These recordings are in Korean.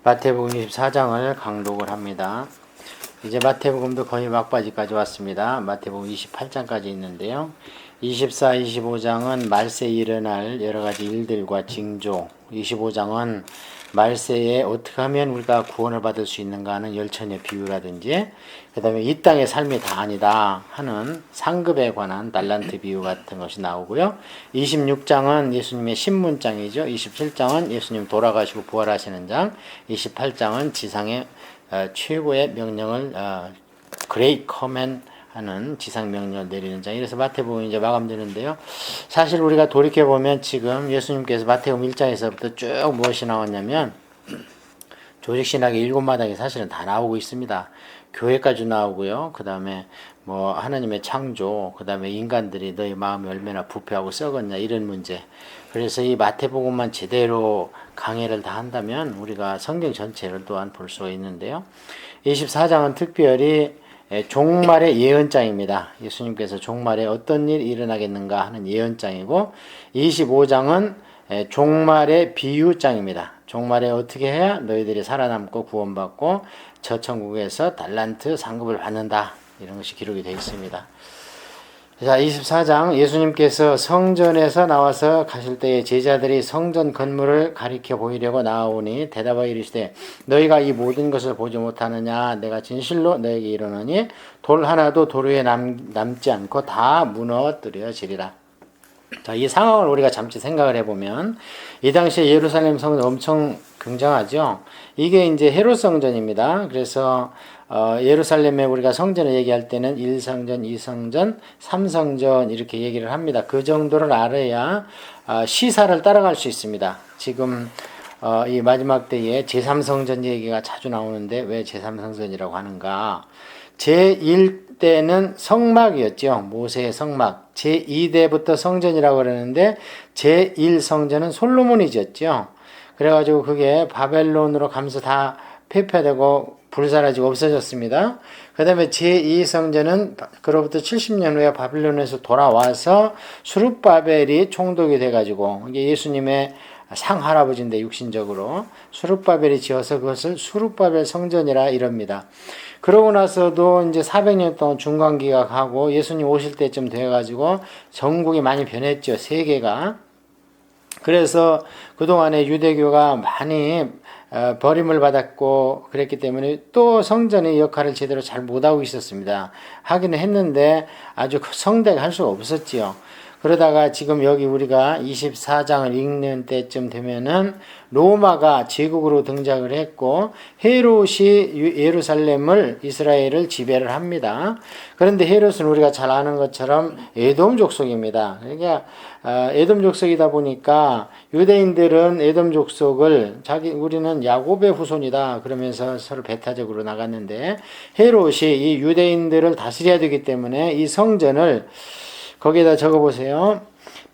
마태복음 24장을 강독을 합니다. 이제 마태복음도 거의 막바지까지 왔습니다. 마태복음 28장까지 있는데요. 24, 25장은 말세에 일어날 여러가지 일들과 징조, 25장은 말세에 어떻게 하면 우리가 구원을 받을 수 있는가 하는 열처녀 비유라든지, 그 다음에 이 땅의 삶이 다 아니다 하는 상급에 관한 달란트 비유 같은 것이 나오고요. 26장은 예수님의 신문장이죠. 27장은 예수님 돌아가시고 부활하시는 장, 28장은 지상의 최고의 명령을 그레이트 커맨 하는 지상 명령을 내리는 장. 이래서 마태복음이 이제 마감되는데요. 사실 우리가 돌이켜 보면 지금 예수님께서 마태복음 1장에서부터 쭉 무엇이 나왔냐면 조직 신학의 7마당이 사실은 다 나오고 있습니다. 교회까지 나오고요. 그 다음에 뭐 하나님의 창조, 그 다음에 인간들이 너희 마음이 얼마나 부패하고 썩었냐 이런 문제. 그래서 이 마태복음만 제대로 강해를 다 한다면 우리가 성경 전체를 또한 볼 수가 있는데요. 24장은 특별히 종말의 예언장입니다. 예수님께서 종말에 어떤 일이 일어나겠는가 하는 예언장이고, 25장은 종말의 비유장입니다. 종말에 어떻게 해야 너희들이 살아남고 구원받고 저 천국에서 달란트 상급을 받는다, 이런 것이 기록이 되어 있습니다. 자, 24장 예수님께서 성전에서 나와서 가실 때에 제자들이 성전 건물을 가리켜 보이려고 나오니 대답하여 이르시되 너희가 이 모든 것을 보지 못하느냐. 내가 진실로 너희에게 이르노니 돌 하나도 돌 위에 남지 않고 다 무너뜨려지리라. 자, 이 상황을 우리가 잠시 생각을 해보면 이 당시에 예루살렘 성전 엄청 굉장하죠. 이게 이제 헤롯 성전입니다. 그래서 예루살렘에 우리가 성전을 얘기할 때는 1성전, 2성전, 3성전 이렇게 얘기를 합니다. 그 정도를 알아야 시사를 따라갈 수 있습니다. 지금 이 마지막 때에 제3성전 얘기가 자주 나오는데 왜 제3성전이라고 하는가? 제1대는 성막이었죠. 모세의 성막. 제2대부터 성전이라고 그러는데 제1성전은 솔로몬이 지었죠. 그래가지고 그게 바벨론으로 가면서 다 폐폐되고 불사라지고 없어졌습니다. 그 다음에 제2성전은 그로부터 70년 후에 바벨론에서 돌아와서 수룹바벨이 총독이 돼가지고 이게 예수님의 상할아버지인데 육신적으로 수룹바벨이 지어서 그것을 수룹바벨 성전이라 이럽니다. 그러고 나서도 이제 400년 동안 중간기가 가고 예수님 오실 때쯤 돼가지고 전국이 많이 변했죠. 세계가. 그래서 그동안에 유대교가 많이 버림을 받았고 그랬기 때문에 또 성전의 역할을 제대로 잘 못하고 있었습니다. 하기는 했는데 아주 성대하게 할 수가 없었지요. 그러다가 지금 여기 우리가 24장을 읽는 때쯤 되면은 로마가 제국으로 등장을 했고 헤롯이 예루살렘을 이스라엘을 지배를 합니다. 그런데 헤롯은 우리가 잘 아는 것처럼 에돔 족속입니다. 그러니까 에돔 족속이다 보니까 유대인들은 에돔 족속을 우리는 야곱의 후손이다 그러면서 서로 배타적으로 나갔는데 헤롯이 이 유대인들을 다스려야 되기 때문에 이 성전을 거기에다 적어보세요.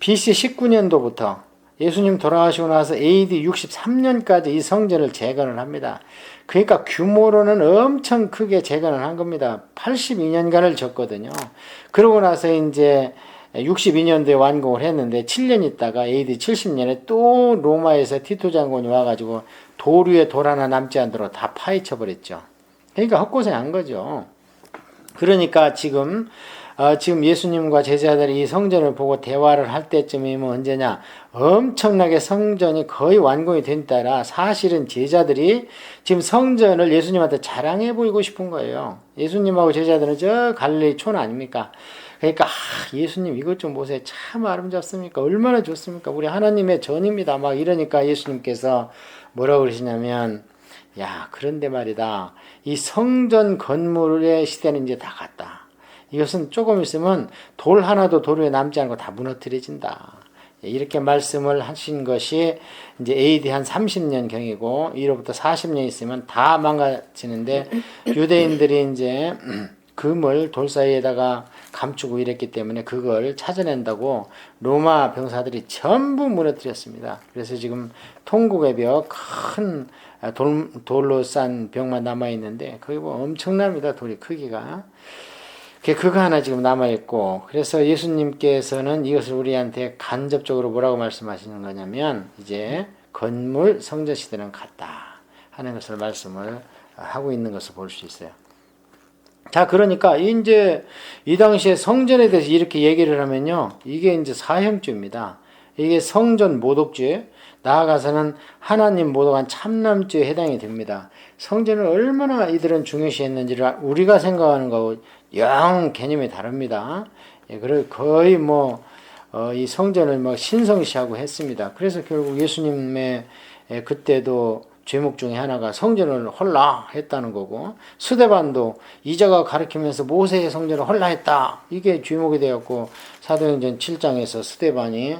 BC 19년도부터 예수님 돌아가시고 나서 AD 63년까지 이 성전을 재건을 합니다. 그러니까 규모로는 엄청 크게 재건을 한 겁니다. 82년간을 졌거든요. 그러고 나서 이제 62년도에 완공을 했는데 7년 있다가 AD 70년에 또 로마에서 티토 장군이 와가지고 돌 위에 돌 하나 남지 않도록 다 파헤쳐 버렸죠. 그러니까 헛고생한 거죠. 그러니까 지금 예수님과 제자들이 이 성전을 보고 대화를 할 때쯤이면 언제냐? 엄청나게 성전이 거의 완공이 된 따라 사실은 제자들이 지금 성전을 예수님한테 자랑해 보이고 싶은 거예요. 예수님하고 제자들은 저 갈릴리 촌 아닙니까? 그러니까 예수님 이것 좀 보세요. 참 아름답습니까? 얼마나 좋습니까? 우리 하나님의 전입니다. 막 이러니까 예수님께서 뭐라고 그러시냐면 야, 그런데 말이다. 이 성전 건물의 시대는 이제 다 갔다. 이것은 조금 있으면 돌 하나도 돌 위에 남지 않고 다 무너뜨려진다. 이렇게 말씀을 하신 것이 이제 AD 한 30년 경이고, 이로부터 40년 있으면 다 망가지는데, 유대인들이 이제 금을 돌 사이에다가 감추고 이랬기 때문에 그걸 찾아낸다고 로마 병사들이 전부 무너뜨렸습니다. 그래서 지금 통곡의 벽, 큰 돌로 싼 벽만 남아있는데, 거기 뭐 엄청납니다. 돌이 크기가. 그거 하나 지금 남아있고, 그래서 예수님께서는 이것을 우리한테 간접적으로 뭐라고 말씀하시는 거냐면, 이제 건물 성전 시대는 갔다 하는 것을 말씀을 하고 있는 것을 볼 수 있어요. 자, 그러니까 이제 이 당시에 성전에 대해서 이렇게 얘기를 하면요, 이게 이제 사형죄입니다. 이게 성전 모독죄, 나아가서는 하나님 모독한 참남죄에 해당이 됩니다. 성전을 얼마나 이들은 중요시했는지를 우리가 생각하는 거하고 영 개념이 다릅니다. 예, 그리고 거의 이 성전을 신성시하고 했습니다. 그래서 결국 예수님의 그때도 죄목 중에 하나가 성전을 헐라 했다는 거고, 스데반도 이자가 가르치면서 모세의 성전을 헐라 했다, 이게 죄목이 되었고, 사도행전 7장에서 스데반이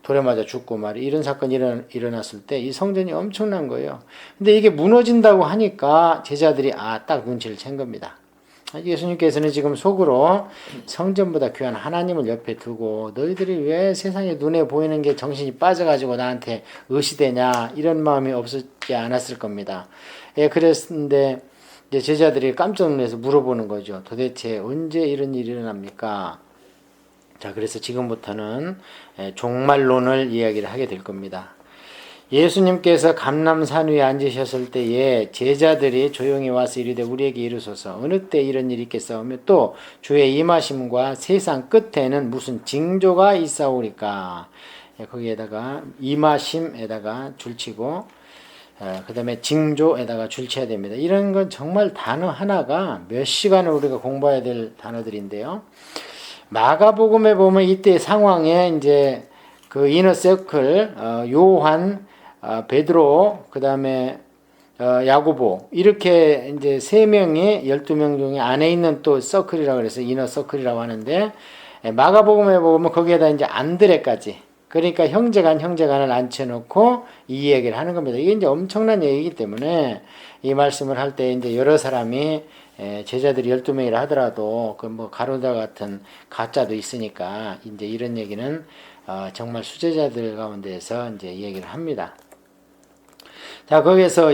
돌에 맞아 죽고 이런 사건이 일어났을 때 이 성전이 엄청난 거예요. 근데 이게 무너진다고 하니까 제자들이 딱 눈치를 챈 겁니다. 예수님께서는 지금 속으로 성전보다 귀한 하나님을 옆에 두고 너희들이 왜 세상에 눈에 보이는 게 정신이 빠져가지고 나한테 의시되냐, 이런 마음이 없었지 않았을 겁니다. 예, 그랬는데 이제 제자들이 깜짝 놀라서 물어보는 거죠. 도대체 언제 이런 일이 일어납니까? 자, 그래서 지금부터는 종말론을 이야기를 하게 될 겁니다. 예수님께서 감람산 위에 앉으셨을 때에 제자들이 조용히 와서 이르되 우리에게 이르소서 어느 때 이런 일이 있겠사오며 또 주의 임하심과 세상 끝에는 무슨 징조가 있사오리까. 거기에다가 임하심에다가 줄치고 그 다음에 징조에다가 줄쳐야 됩니다. 이런 건 정말 단어 하나가 몇 시간을 우리가 공부해야 될 단어들인데요. 마가복음에 보면 이때 상황에 이제 그 이너서클, 요한, 베드로, 그 다음에 야고보, 이렇게 이제 3명이 12명 중에 안에 있는 또 서클이라고 그래서 이너서클이라고 하는데, 마가복음에 보면 거기에다 이제 안드레까지, 그러니까 형제간을 앉혀놓고 이 얘기를 하는 겁니다. 이게 이제 엄청난 얘기이기 때문에 이 말씀을 할 때 이제 여러 사람이 제자들이 12명이라 하더라도 그 가룟다 같은 가짜도 있으니까 이제 이런 얘기는 정말 수제자들 가운데에서 이제 얘기를 합니다. 자, 거기에서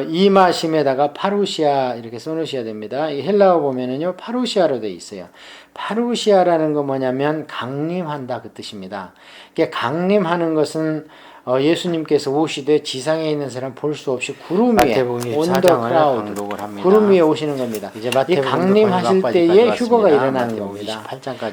이마심에다가 파루시아 이렇게 써놓으셔야 됩니다. 이 헬라어 보면은요, 파루시아로 되어 있어요. 파루시아라는 건 뭐냐면 강림한다, 그 뜻입니다. 이게 강림하는 것은 예수님께서 오시되 지상에 있는 사람 볼 수 없이 구름 위에 온더 크라우드, 구름 위에 오시는 겁니다. 이 강림하실 때에 휴거가 일어나는 겁니다.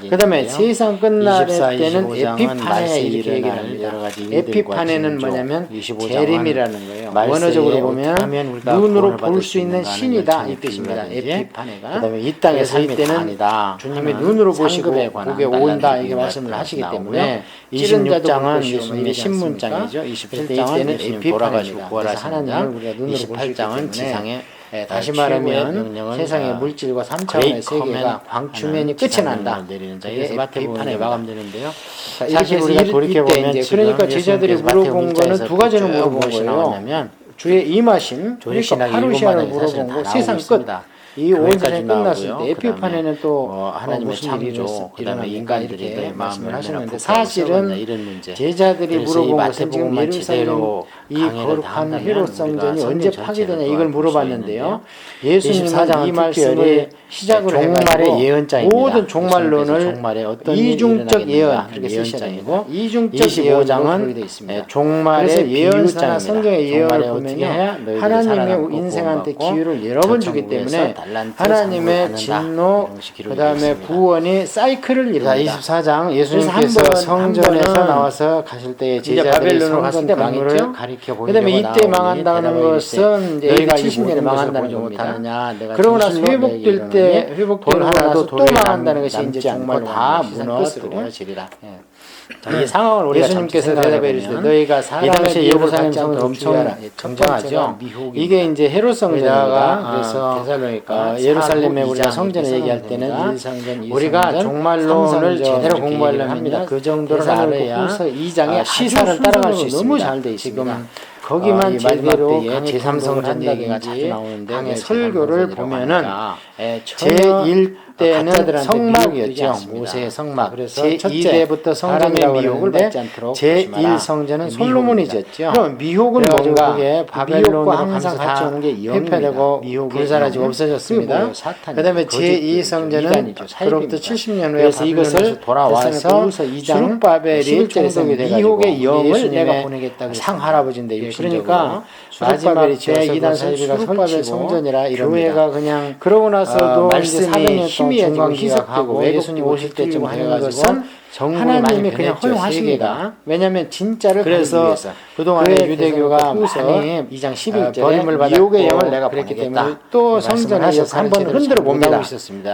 그 다음에 세상 끝날 때는 에피파네 이렇게 얘기를 합니다. 에피파네는 뭐냐면 재림이라는 거예요. 원어적으로 보면 눈으로 볼 수 있는 신이다, 이 뜻입니다. 에피파네가. 그 다음에 이 땅에 살 때는 주님이 눈으로 보시고 보게 온다, 이게 말씀을 하시기 때문에 26장은 신문장, 27장은 에피파네가 하나님을 우리가 눈으로 28장은 지상에, 다시 말하면 세상의 물질과 3차원의 세계가 광추면이 끝이 난다. 그래서 마태복음에 마감되는데요. 사실 우리가 돌이켜보면 그러니까 제자들이 물어본 거는 두 가지를 물어본 거예요. 주의 임하심, 그러니까 파루시아를 물어본 거, 세상 끝. 이 온 세상이 끝났을 때 에피파네는 또 하나님의 창조, 그다음에 인간들이 말씀을 하셨는데, 사실은 제자들이 물어본 것은 지금 예루살렘 이 거룩한 헤롯 성전이 언제 파괴되냐 이걸 물어봤는데요. 예수님은 이 말씀을 시작으로 종말의 예언자입니다. 모든 종말론을 이중적 예언 이렇게 쓰셔야 되고, 이중적 25장은 종말의 예언사나 성경의 예언을 보면요, 하나님의 인생한테 기회를 여러 번 주기 때문에 하나님의 진노, 그 다음에 구원이 사이클을 이룹니다. 24장 예수님께서 성전에서 나와서 가실 때 제자들이 성전 건물을 가리켜 보이려고, 그 다음에 이때 망한다는 것은 이제 너희가 70년에 망한다는 겁니다. 그러고 나서 회복될 때, 회복되고 나서 또 망한다는 것이 이제 정말 다 무너뜨려지리라. 이 상황을 우리가 예수님께서 대답해 이르시되 너희가 사람의 예루살렘 성을 엄청 정정하죠. 이게 이제 헤롯 성전입니다. 그래서 예루살렘에 우리가 성전을 얘기할 때는 우리가 종말론을 제대로 공부하려면 합니다. 그 정도를 알아야 후서 2장의 시사를 따라갈 수 있습니다. 너무 잘 돼 있습니다. 거기만 제대로 제3성전 얘기가 자주 나오는데 설교를 보면은 제1대는 성막이었죠. 모세의 성막. 그래서 제2대부터 성전의 미혹을 받지 않도록 제1성전은 솔로몬이 지었죠. 그럼 미혹은 뭔가? 바벨론과 항상 같이 오는 게 회폐되고 불사라지고 없어졌습니다. 그 다음에 제2성전은 그로부터 70년 후에 그래서 이것을 돌아와서 수룹바벨이 총독이 돼가지고 미혹의 영을 내가 보내겠다고 상할아버지인데 그러니까 마지막 때 이단 사이비가 수룹바벨 성전이라 이럽니다. 교회가 그냥 그러고 나서도 말씀이 희미해지고 희석하고 예수님 오실 때쯤 하는 것은 하나님이 그냥 허용하십니다. 왜냐하면 진짜를 그래서 위해서. 그동안에 유대교가 많이 2장 11절에 버림을 받았고 미혹의 영을 내가 그랬기 때문에 또 성전에서 한번 흔들어 봅니다.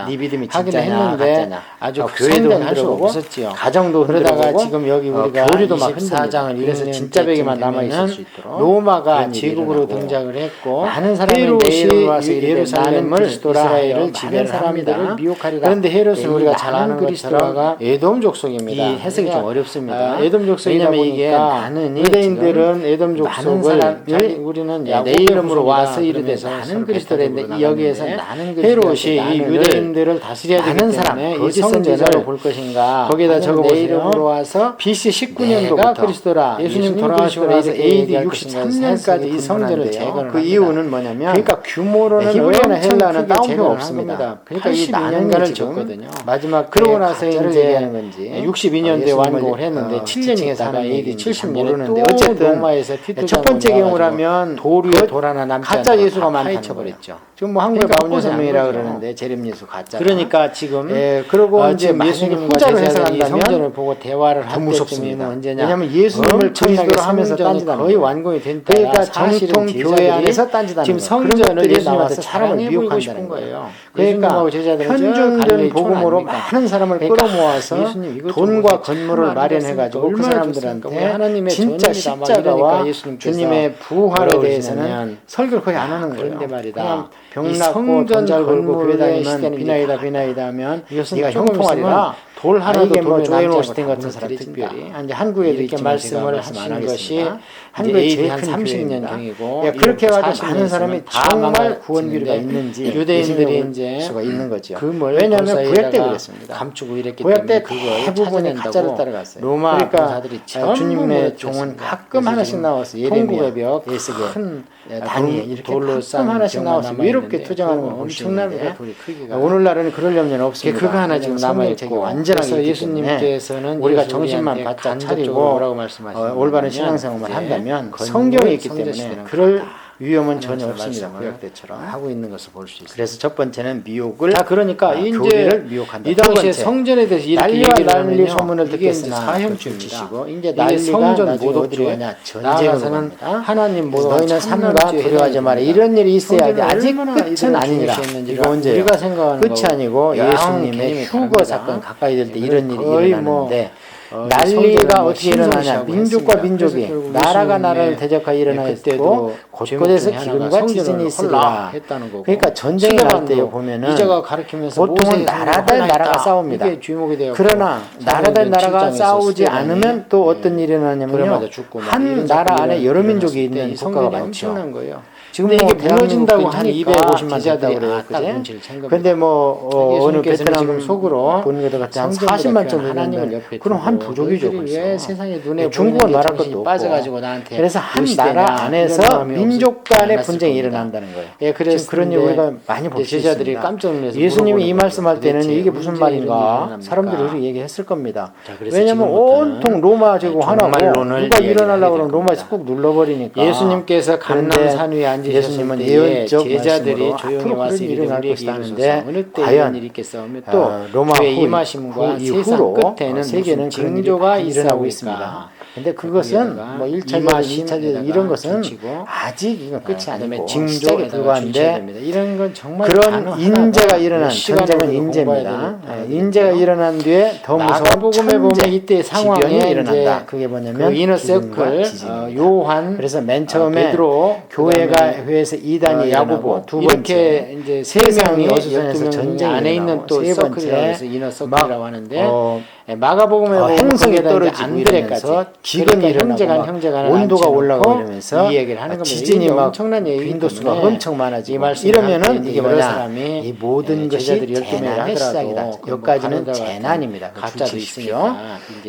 네 믿음이 진짜냐 가짜냐. 아주 교회도 흔들어보고 가정도 흔들어보고 지금 여기 우리가 교리도 막 24장을 그래서 진짜 벽에만 남아있을 수 있도록 로마가 제국으로 등장을 했고 많은 사람이 내일을 와서 예루살렘을 이스라엘을 지배를 합니다. 그런데 헤롯은 우리가 잘 아는 것처럼 에돔 족속입니다. 이 해석이 좀 어렵습니다. 에돔 족속이다 보니까 유대인들은 에돔 족속을 우리는 내 이름으로 와서 이르되 나는 그리스도인데 여기에서 나는 헤롯이 이 유대인들을 다스려야 되기 때문에 이 성전을 볼 것인가 거기에다 적어보세요. 내 이름으로 와서 BC 19년도가 그리스도라 예수님 돌아가시고 나서 AD 63년까지 이 성전을 재건을 그 이유는 뭐냐면 그러니까 규모로는 히브리어나 헬라는 따옴표가 없습니다. 그러니까 이 나는가를 줬거든요. 마지막 그러고 나서 이제 62년도에 완공을 했는데 7년 있다가 AD 70년에 어쨌든 로마에서 첫 번째 경우라면 도류에 돌 하나 남지 않고 가짜 예수가 많다는 버렸죠. 지금 뭐 한국의 마흔여섯명이라 그러는데 재림 예수 가짜. 그러니까 지금 그리고 이제 예수님 후자로 해석한다면 성전을 보고 대화를 할 때쯤이면 언제냐? 왜냐하면 예수님을 그리스도로 하면서 딴짓하는 거의 완공이 된 때라 그러니까 정통 교회 안에서 딴짓하는 지금 성전을 예수님한테 사람을 미혹하고 싶은 거예요. 그러니까 편중된 복음으로 많은 사람을 끌어모아서 돈과 건물을 마련해가지고 그 사람들한테 하나님의 진짜 십자가와 주님의 부활에 대해서는 설교를 거의 안 하는 거예요. 그런데 말이다. 병났고 돈 잘 벌고 교회 다니면 비나이다 하면 네가 형통하리라. 돌 하나도 뭐 조엘 오스틴 같은 사람 특별히 이제 한국에 이렇게 말씀을 하시는 것이 한국의 제일 큰 30년 경이고 그렇게 해가지고 많은 사람이 정말 구원비리가 있는지 유대인들이 이제 수가 있는 거죠. 왜냐하면 구약 때 그랬습니다. 감추고 이랬기 구약 때 대부분이 가짜를 따라갔어요. 로마 군사들이 주님의 종은 가끔 하나씩 나와서 예레미야 예스게 큰 단위 이렇게 돌로 싼 하나씩 나와서 외롭게 투정하는 건 엄청납니다. 오늘날은 그럴 염려는 없습니다. 그거 하나 지금 남아있고 완전하게 예수님께서는 우리가 정신만 바짝 차리고 올바른 신앙생활만 한다면 성경이 있기 때문에 그럴 위험은 전혀 없습니다. 구약 때처럼 하고 있는 것을 볼 수 있어요. 그래서 첫 번째는 미혹을 그러니까 이제 미혹한다. 이 당시에 성전에 대해서 이렇게 난리 소문을 듣겠으나 사형줄치시고 이제 난리가 성전 못 어디로냐 전쟁에서는 하나님 뭐 너희는 삼가 두려워하지 마라 이런 일이 있어야 돼. 아직 끝은 아니니라. 이거 언제요? 우리가 생각하는 끝이 아니고 예수님의 휴거 사건 가까이 될 때 이런 일이 일어나는데 난리가 어떻게 일어나냐? 민족과 민족이 나라가 나라를 대적하여 일어나고 곳곳에서 기근과 지진이 있으리라. 그러니까 전쟁이 날 때 보면은 보통은 나라 대 나라가 싸웁니다. 그러나 나라 대 나라가 싸우지 않으면 또 어떤 일이 일어나냐면요. 한 나라 안에 여러 민족이 있는 국가가 많죠. 지금 이게 무너진다고 한 250만 되다고 그래요. 그제? 근데 뭐 어느 베트남 속으로 보는 것 같아 한 40만 정도 되는데 그럼 한 부족이죠. 왜 세상에 눈에 중국은 말할 것도 없고 그래서 한 나라 안에서 민족 간의 분쟁이 일어난다는 거예요. 예, 그래서 그런 일 우리가 많이 볼 수 있습니다. 깜짝 놀라서 예수님이 이 말씀할 때는 이게 무슨 말인가 사람들이 이렇게 얘기했을 겁니다. 왜냐하면 온통 로마 제국 하나고 누가 일어나려고 그러면 로마에서 꾹 눌러버리니까 예수님께서 강남산 위에 앉으셨을 예수님은 예언적 제자들이 조용히 와서 일어날 것이다 하는데 과연 또 로마의 임하심과 세상 끝에는 세계는 긍조가 일어나고 있습니다. 근데 그것은 뭐 1차전, 2차전 이런 것은 아직 이건 끝이 아니고 징조에 불과한데 이런 건 정말 그런 인재가 일어난 전쟁은 인재입니다. 인재가 일어난 뒤에 더 무서운 천재 이때 상황이 일어난다. 그게 뭐냐면 그 이너 서클 요한 그래서 맨 처음에 베드로 교회가 회에서 2단이 야고보 두 번째 이제 세 명이 어수선해서 전쟁 안에 있는 또 세 번째 이너 서클이라고 하는데 마가복음에 보면 행성에 떨어지고 이러면서 기근이 일어나고 온도가 올라가고 이러면서 이 얘기를 하는 겁니다. 지진이 막 엄청난 얘기 빈도수가 엄청 많아지고 이러면은 이게 뭐냐 이 모든 것이 재난의 시작이다. 여기까지는 재난입니다. 가짜도 있으십시오.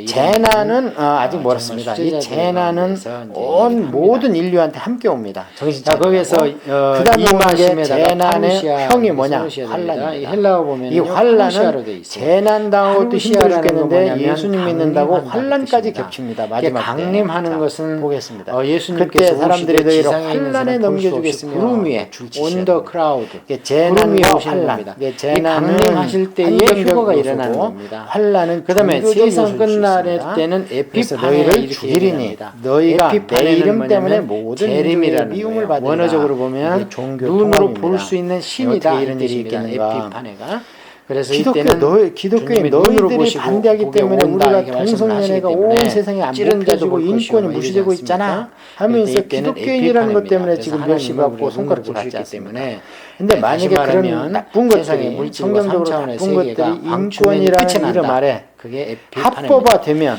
재난은 아직 멀었습니다. 이 재난은 온 모든 인류한테 함께 옵니다. 자 거기서 그다음에 재난의 형이 뭐냐? 환란. 헬라어 보면 이 환란은 재난 당하고 또 힘들어 죽겠는데 그런데 예수님 믿는다고 강림한다 환란까지 뜻입니다. 겹칩니다. 마지막 강림하는 때. 것은 보겠습니다. 예수님께서 그때 사람들이 너희를 지상에 있는 환란에 사람 볼수 넘겨주겠으며 없이 구름 위에 온더 크라우드 재난과 환란 환란. 이 재난은 강림하실 때에 휴거가 일어나는 겁니다. 환란은 그다음에 세상 끝날 때는 때는 그래서 에피파네 너희를 이렇게 죽이리니 얘기합니다. 너희가 내 에피파네는 이름 때문에 뭐냐면 모든 재림이라는 미움을 거예요. 받으리라. 원어적으로 보면 종교 눈으로 통합입니다. 볼 수 있는 신이다 어떻게 이런 이 일이 뜻입니다. 있겠는가. 에피파네가. 그래서 기독교인 주님이 눈으로 너희들이 보시고 반대하기 복에 때문에 온다 우리가 이렇게 말씀을 하시기 동성연애가 때문에 온 세상에 안 찌른 자도 뽑혀지고 볼 것이고 인권이 뭐 무시되고 이러지 있잖아 않습니까? 하면서 이때는 기독교인이라는 것 때문에 에피파네입니다. 지금 그래서 멸시받고 하나님을 손가락질 받지 받기 않습니다. 때문에 근데 만약에 다시 그런 말하면 나쁜 세상의 것들이 물질과 성경적으로 삼차원의 나쁜 것들이 세계가 광충의 인권이라는 끝이 이름 난다. 아래 그게 에피파네입니다. 합법화되면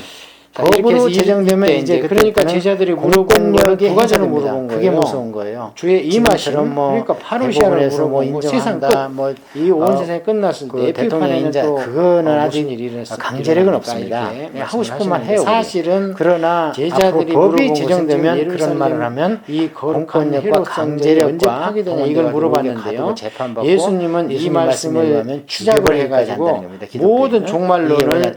법으로 제정되면 이제 그러니까 제자들이 물어본 거는 공권력의 두 가지를 해제입니다. 물어본 그게 거예요. 무서운 거예요. 주의 임하심 지금처럼 뭐 그러니까 파루시아를 대법원에서 뭐 물어본 거 세상 끝. 인정한다 뭐 이 온 세상이 끝났을 그 때 대통령 에피파네는 인자 또 그거는 아직 무슨 일이 일어났을까 강제력은 이러니까 없습니다. 이렇게 그냥 하고 싶은 말 말씀을 해요. 우리. 사실은 그러나 제자들이 앞으로 법이 물어본 제정되면 것은 그런 말을 하면 이 거룩한 공권력과 헤롯 강제력과 언제 파기되냐 이걸 물어봤는데요. 재판받고 예수님은 이 말씀을 시작을 해가지고 모든 종말론을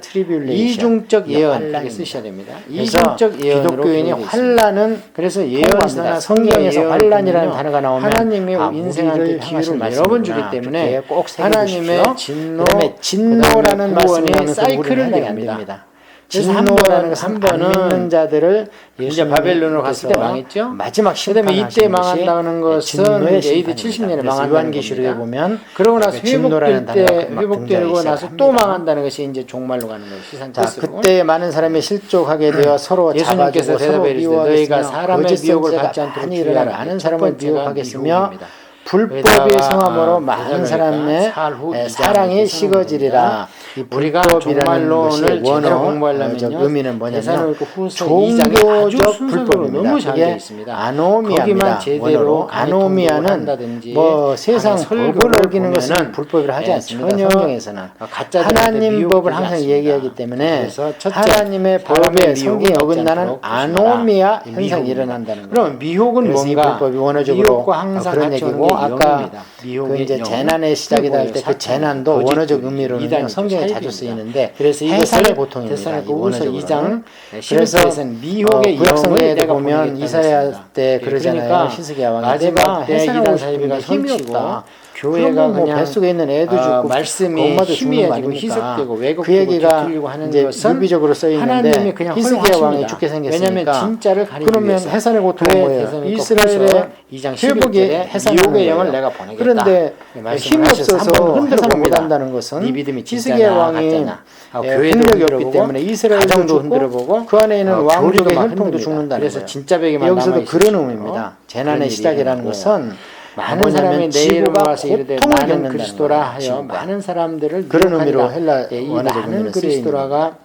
이중적 예언 이렇게 쓰셔야 됩니다. 이중적 예언으로 기독교인이 환란은 그래서 예언서나 예언서나 성경에서 성경에서 환란이라는 단어가 나오면 하나님의 인생한테 우리를 기회를 향하신 여러 번 주기 때문에 꼭 하나님의 진노, 그다음에 진노라는 말씀이 구원의 사이클을 안 얘기합니다. 됩니다. 그래서 진노라는 것은 한 안 번은 믿는 자들을 이제 바벨론으로 갔을 때 망했죠. 마지막 그다음에 이때 심판하시는 망한다는 것이 것은 진노의 AD 심판입니다. 70년에 망한다는 요한계시록에 겁니다. 보면 그러고 나서 진노라는 회복될 때 단어가 막 회복되고 등장하기 나서 또 시작합니다. 망한다는 것이 이제 종말로 가는 거예요. 시산 자, 끝으로. 그때 많은 사람이 실족하게 되어 서로 예수님께서 잡아주고 서로 대답해 이르시되 너희가 미워하겠으며 사람의 거짓 미혹을 선지자가 받지 않도록 많이 일어나 주의하라. 많은 첫 사람을 번째가 미혹하겠으며 미혹입니다. 불법의 거기다가 성함으로 많은 대단하니까 사람의 살후 사랑이 이장 식어지리라. 이 우리가 불법이라는 것이 종말론을 제대로 원어 공부하려면요. 의미는 뭐냐면 대사로니까 후서 2장에 아주 종교적 순서대로 불법입니다. 너무 잘 그게 되어 있습니다. 아노미아입니다. 거기만 제대로 원어로 아노미아는 한다든지 뭐 세상 설교를 법을 어기는 것은 보면은 불법이라 하지 않습니다. 전혀 성경에서는 가짜들한테 하나님 미혹되지 법을 항상 않습니다. 얘기하기 때문에 그래서 첫째, 하나님의 법에 사람의 성경에 미혹을 어긋나는 받지 않도록 아노미아 조심하라. 현상이 미혹입니다. 일어난다는 거예요. 그럼 미혹은 그래서 이 뭔가? 불법이 원어적으로 미혹과 항상 그런 같이 얘기고 오는 게 아까 영입니다. 그 미혹의 이제 영. 재난의 시작이다 할 때 그 재난도 거짓, 원어적 의미로는 이단이죠. 성경에 자주 사입입니다. 쓰이는데 그래서 해산의 이것을 보통입니다. 데살로니가 이 후서 원어적으로는. 2장 그래서 11절에서는 미혹의 구약 영을 성경에도 내가 보면 보내겠다고 이사야 했습니다. 때 그러잖아요. 그러니까 히스기야 왕이 마지막 내가 때 해산하고 이단 싶은데 사이비가 힘이 힘이 없다. 없다. 교회가 뭐 그냥 뱃속에 있는 애도 죽고 말씀이 엄마도 힘이 죽는 거 아니고 아닙니까? 희석되고 그 왜곡되고 얘기가 뒤틀리고 하는 이제 것은 유비적으로 써 하나님이 있는데 그냥 히스기야 허용하십니다. 왕이 죽게 생겼으니까 왜냐하면 진짜를 가리기 그러면 위해서. 해산의 고통은 그래, 뭐예요? 대선이니까 이스라엘의 후서 2장 회복의 11절에 해산하는 미혹의 영을 거예요. 내가 보내겠다. 그런데 말씀을 힘이 하셔서 없어서 한번 흔들어 해산을 봅니다. 못한다는 것은 네 믿음이 히스기야 진짜냐 왕이 가짜냐. 능력이 교회도 없기 때문에 이스라엘도 가정도 죽고 흔들어보고 그 안에 있는 왕족의 막 혈통도 흔듭니다. 죽는다는 그래서 거예요. 진짜 백이만 여기서도 남아 그런 있으시고 의미입니다. 그런 재난의 일이 시작이라는 일어나고 것은 많은 뭐냐면 사람의 내 이름으로 지구가 와서 이르되 고통을 나는 겪는다는 그리스도라 거예요. 하여 지구가. 많은 사람들을 그런 의미로 미혹하리라. 헬라 이 원어적 많은 의미로 그리스도라가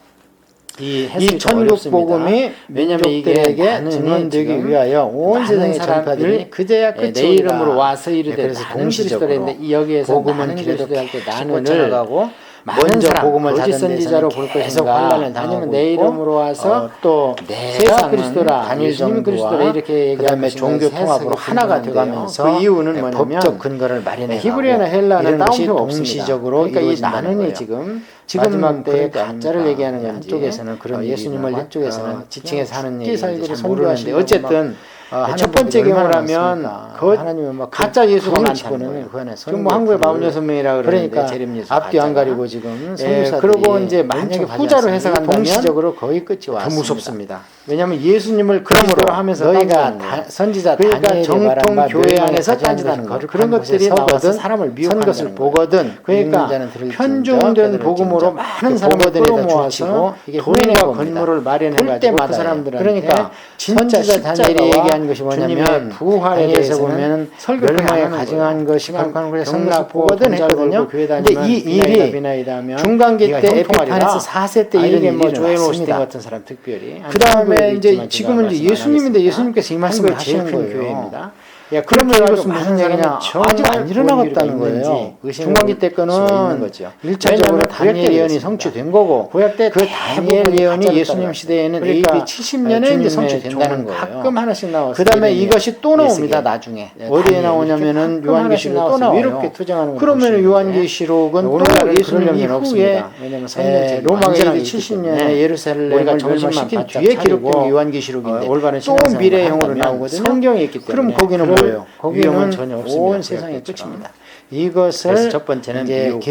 이 천국 복음이 왜냐면 이게 민족들에게 많은 증언되기 지금 위하여 온 많은 세상의 사람들이 전파들이 그제야 내 끝이 이름으로 와서 이르되 그래서 나는 동시적으로 그리스도인데 여기에서 복음은 나는 길에도 그리스도 할때 계속 나는을 뻗쳐나가고 많은 먼저 사람, 복음을 거짓 닫은 선지자로 볼 데서는 계속 것인가 환란을 당하고 아니면 내 있고, 이름으로 와서 또 내가 세상은 그리스도라 단일 예수님이 그리스도라 정부와 이렇게 얘기할 그다음에 것인가 종교 해석이 통합으로 하나가 분분한데요. 되어가면서 그 이유는 뭐냐면 법적 근거를 마련해 히브리어나 헬라는 이런 것이 따옴표가 없습니다. 동시적으로 그러니까 이 이루어진다는 나는이 거예요. 지금 지금 마지막 때 그럴 때 가짜를 아닙니까? 얘기하는 건지 한쪽에서는 그런 예수님을 얘기고 한쪽에서는 지칭해서 하는 쉽게 얘기인지 살기로 잘 모르는데 선교하시려고 어쨌든 하는 첫 번째 분들이 얼마나 경우라면 많습니까? 하나님은 막 가짜 예수가 불을 많다는 집어넣는 거예요. 그 안에 지금 뭐 한국에 46명이라 그러는데 그러니까 재림 예수 앞뒤 안 가짜가. 가리고 지금 예, 선교사들이 그리고 이제 만약에 엄청 후자로 가져왔습니다. 해석한다면 동시적으로 거의 끝이 더 왔습니다. 무섭습니다. 왜냐하면 예수님을 그러므로 그리스도로 하면서 너희가 딴짓하는 선지자 그러니까 다니엘이 정통 말한 바 교회 멸망에 안에서 가져간 딴짓하는 것이 거 거룩한 그런 곳에 것들이 나와서 서거든 사람을 선 미혹한다는 것을 거예요. 보거든 그러니까 믿는 자는 들을지어다 편중된 들을지어다 복음으로 많은 사람을 보거든에다 끌어모아서 줄이고 이게 돈과 후회가 옵니다. 건물을 볼 마련해가지고 때마다 그 사람들한테 그러니까 진짜 선지자 다니엘이 십자가와 얘기한 것이 뭐냐면 주님의 부활에 다니엘에서 대해서는 보면 설교를 멸망에 하는 가증한 거예요. 것이 그냥 거룩한 곳에 선 병 것을 낫고 보거든 돈 잘 했거든요. 벌고 교회 근데 다니면 이 비나이다 일이 비나이다 하면 중간기 네가 때 형통하리라. 에피파네스 4세 때 이런 이게 뭐 일이 조엘 오스틴 왔습니다. 같은 사람 특별히 그 다음에 이제 있지만 지금은 이제 제가 예수님인데 말씀 안 예수님께서 이 말씀을 하겠습니다. 하시는 한국의 거예요. 제일 큰 교회입니다. 야, 그렇게 그러면 해가지고 이것은 무슨 많은 얘기냐? 사람이 아직 안 정말 일어나갔다는 그런 일이 거예요. 있는지 의심을 중간기 때 볼 수 있는 거는 거죠. 1차적으로 왜냐하면 다니엘 예언이 그랬습니다. 성취된 거고 구약 때 그 다니엘 대부분이 예언이 가짜로 예수님 따라갔어요. 시대에는 그러니까 AD 70년에 이제 성취된다는 거예요. 가끔 하나씩 나오죠. 나왔어요. 그다음에 예레미야. 이것이 또 나옵니다. 예스겔. 나중에 네, 어디에 다니엘. 나오냐면은 이렇게 요한계시록 또 나와서 나와요. 이렇게 투정하는 걸 그러면 보시는데 요한계시록은 오늘날은 또 예수님 그럴 일은 이후에 없습니다. 왜냐면 선전책이 로마가 완전하게 AD 있기 70년에 때문에 예루살렘을 우리가 정신만 멸망시킨 바짝 뒤에 차리고 기록된 요한계시록인데 올바른 또 신앙생활을 미래형으로 한다면 나오거든요. 성경에 있기 때문에 그럼 거기는 그럴 뭐예요? 위험은 거기는 전혀 없습니다. 온 세상의 그렇겠죠. 끝입니다. 이것을 그래서 첫 번째는 이제 미혹을,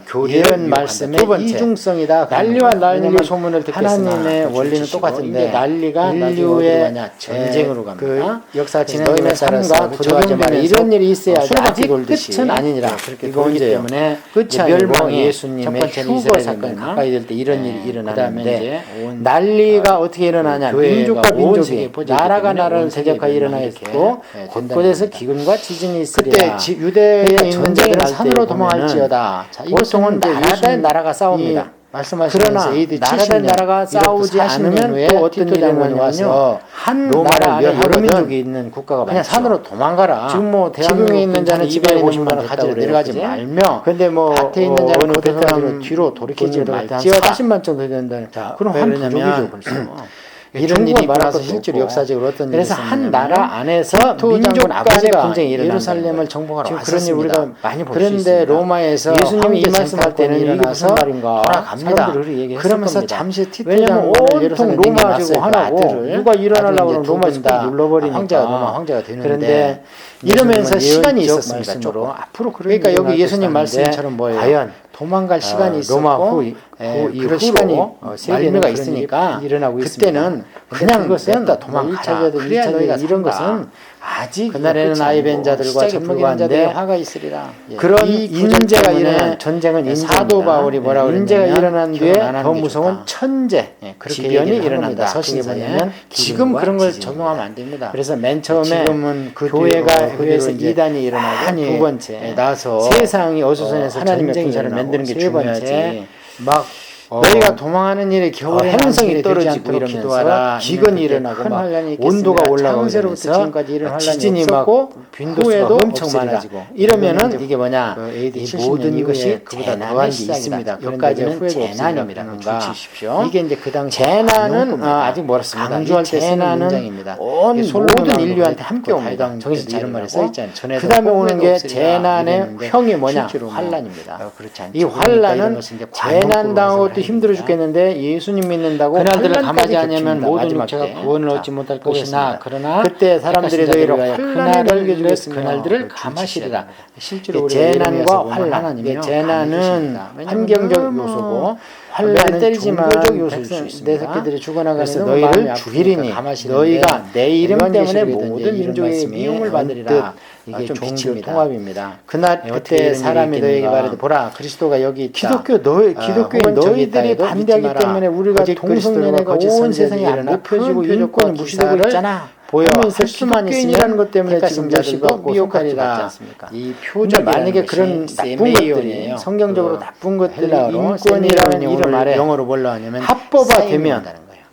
교리를 예언 미혹한다. 말씀의 두 번째, 이중성이다. 난리와 난리 왜냐면 소문을 듣겠으나 하나님의 그 원리는 주시고 똑같은데 이제 난리가 나중에 어디로 인류의 가냐? 전쟁으로 갑니다. 그 역사 그래서 진행에 너희는 따라서 삶과 부정하지 마라. 적용되면서 이런 일이 있어야지 수레바퀴 아직 돌듯이 끝은 아니니라. 그렇게 이거기 돌기 때문에 끝이 끝이 아니고 멸망이 첫 예수님의 번째는 휴거 이스라엘 사건이 멸망, 가까이 될 때 이런 일이 그다음에 일어나는데 이제 온 난리가 어떻게 일어나냐? 교회가 민족과 온 민족이 세계에 퍼지기 나라가 때문에 나라를 온 세계에 대적하여 일어나 이렇게, 있고 된다는 곳곳에서 겁니다. 기근과 지진이 있으리라. 그때 유대에 그러니까 있는 전쟁이 자들은 날 산으로 때 도망할지어다. 자, 보통은 이것은 나라 대 나라가 싸웁니다. 말씀하시면서 그러나 AD 나라 대 70년, 나라가 싸우지 이로부터 40년 않으면 후에 또 어떤 티토 일이 장군이 일어나냐면요. 와서 한 로마를 나라 안에 여러 멸하거든. 민족이 있는 국가가 그냥 많죠. 산으로 도망가라. 지금 뭐 지붕에 대한민국에 있는 자는 집안에 있는 물건을 가지고 내려가지 말며 근데 뭐 밭에 있는 자는 어느 겉에서 베트남 가지고 뒤로 돌이키지 분들한테 한 말지어다. 40만 정도 된다. 자, 그럼 왜 한 그러냐면 부족이죠 벌써. 이런 일이 말할 일어나서 것도 실제로 없고. 역사적으로 어떤 일이 그래서 한 있었냐면 나라 안에서 티토 민족 장군 간의 아버지가 분쟁이 일어난다는 예루살렘을 거예요. 정복하러 지금 그런 일 왔었습니다. 우리가 많이 볼 수 그런데 있습니다. 로마에서 예수님이 이 황제 말씀할 때는 이게 일어나서 무슨 말인가 돌아갑니다. 사람들이 그렇게 얘기했을 그러면서 겁니다. 잠시 티토 왜냐면 장군을 온통 예루살렘 로마 놨어요. 가지고 그 하나고 아들을. 누가 일어나려고 그러면 아들을 로마 이제 꼭 눌러버리니까 황제가 로마 황제가 되는데 그런데 이러면서 예수님은 시간이 예언적 있었습니다. 말씀으로 조금. 앞으로 그런 그러니까 일이 여기 일어날 예수님 것이라는데 말씀처럼 뭐예요? 과연 도망갈 시간이 있었고 로마 후 그런 이후로 시간이 세계는 말미가 그런 있으니까 일이 일어나고 그때는 있습니다. 그냥 그것은 냅다 도망가라. 도망가라. 그래야 1차적이든 너희가 2차적이든 산다. 이런 것은 아직 그날에는 끝이 아이벤자들과 아니고 시작에 접목하는 자들의 불과한데 화가 있으리라. 예. 그런 이 인재가 때문에 일어나는 전쟁은 인재입니다. 사도 바울이 뭐라고 인재가 그랬냐면 일어난 뒤에 결혼 안 하는 더 게 무서운 좋다. 천재 예, 그렇게 지변이 얘기를 일어난다. 합니다. 서신서에 그게 뭐냐면 지금 기근과 그런 걸 지진입니다. 적용하면 안 됩니다. 그래서 맨 처음에 지금은 그 교회가 교회가 교회에서 그 뒤로 이단이 일어나고 많이 두 번째 나서 세상이 어수선해서 하나님의 전쟁이 군사를 일어나고 만드는 게 세 번째 중요하지. 막 너희가 도망하는 일에 겨울에 행성이 떨어지고 떨어지고 이러면서 이러면서 기근이 그때 일어나고 큰 막 환란이 있겠습니다. 온도가 올라가고 창세로부터 이러면서 지금까지 이런 환란이 지진이 없었고 막 빈도수가 후에도 엄청 없으리라. 많아지고 이러면은 이게 뭐냐 그 AD 이 70년 모든 이후에 것이 그보다 재난의 더한 게 시작이다. 있습니다. 여기까지는 그런데 이제 재난입니다. 후회가 그러니까 주십시오. 이게 이제 그 당시 재난은 아직 멀었습니다. 강조할 때 쓰는 재난은 문장입니다. 온 이게 모든 솔로몬 인류한테 왕국의 함께 옵니다. 다이당 정신 때도 이런 말이 써 있잖아요. 전에도 그 다음에 오는 홍해도 게 없으리라 재난의 이랬는데 형이 뭐냐? 실제로 뭐 환란입니다. 그렇지 않죠. 이 그러니까 이런 환란은 것은 이제 재난 당하고 관용법으로 또 힘들어 해석합니다. 죽겠는데 예수님 믿는다고 그날들을 환란까지 감하지 않으면 겹칩니다. 모든 마지막 육체가 때. 구원을 자, 얻지 못할 보겠습니다. 것이나 그러나 그때 사람들이 택하신 너희를 자들을 위하여 환란에 그날을 걸게 주겠으며 그날들을 감하시리라. 실제로 이게 우리가 재난과 예레미야서 보면 환란. 하나님이요, 이게 재난은 감해주십니다. 왜냐하면 환경적 너무 요소고 환란은 환란은 때리지만 종교적 요소일 수 백성, 있습니다. 내 새끼들이 죽어나가는 그래서 너무 마음이 너희를 아프니까 죽이리니 감하시는데 너희가 내 이름 때문에 요한계시록에 모든 이런 민족의 말씀이 미움을 받으리라. 언뜻 이게 좀 종교 비칩니다. 통합입니다. 그날 어떻게 그때 이런 사람이 일이 너에게 있겠는가. 말해도 보라 그리스도가 여기 있다. 기독교인 혹은 저기 있다 너희들이 해도 반대하기 믿지 마라. 때문에 우리가 거짓 동성연애가 그리스도가 거짓 온 선지자들이 세상에 안 일어나 높여지고 큰 표적과 인권이 무시되고 기사를 있잖아. 보여 하면서 할 수만 기독교인이라는 있으면 것 때문에 택하신 지금 자들도 몇십억 미혹하지 미혹하리라. 않습니까? 이 근데 표적이라는 만약에 것이 그런 나쁜 세메이온이에요. 것들이 성경적으로 그 나쁜 것들이 헬라어로 인권이라는 이름 아래 영어로 뭘로 하냐면 합법화되면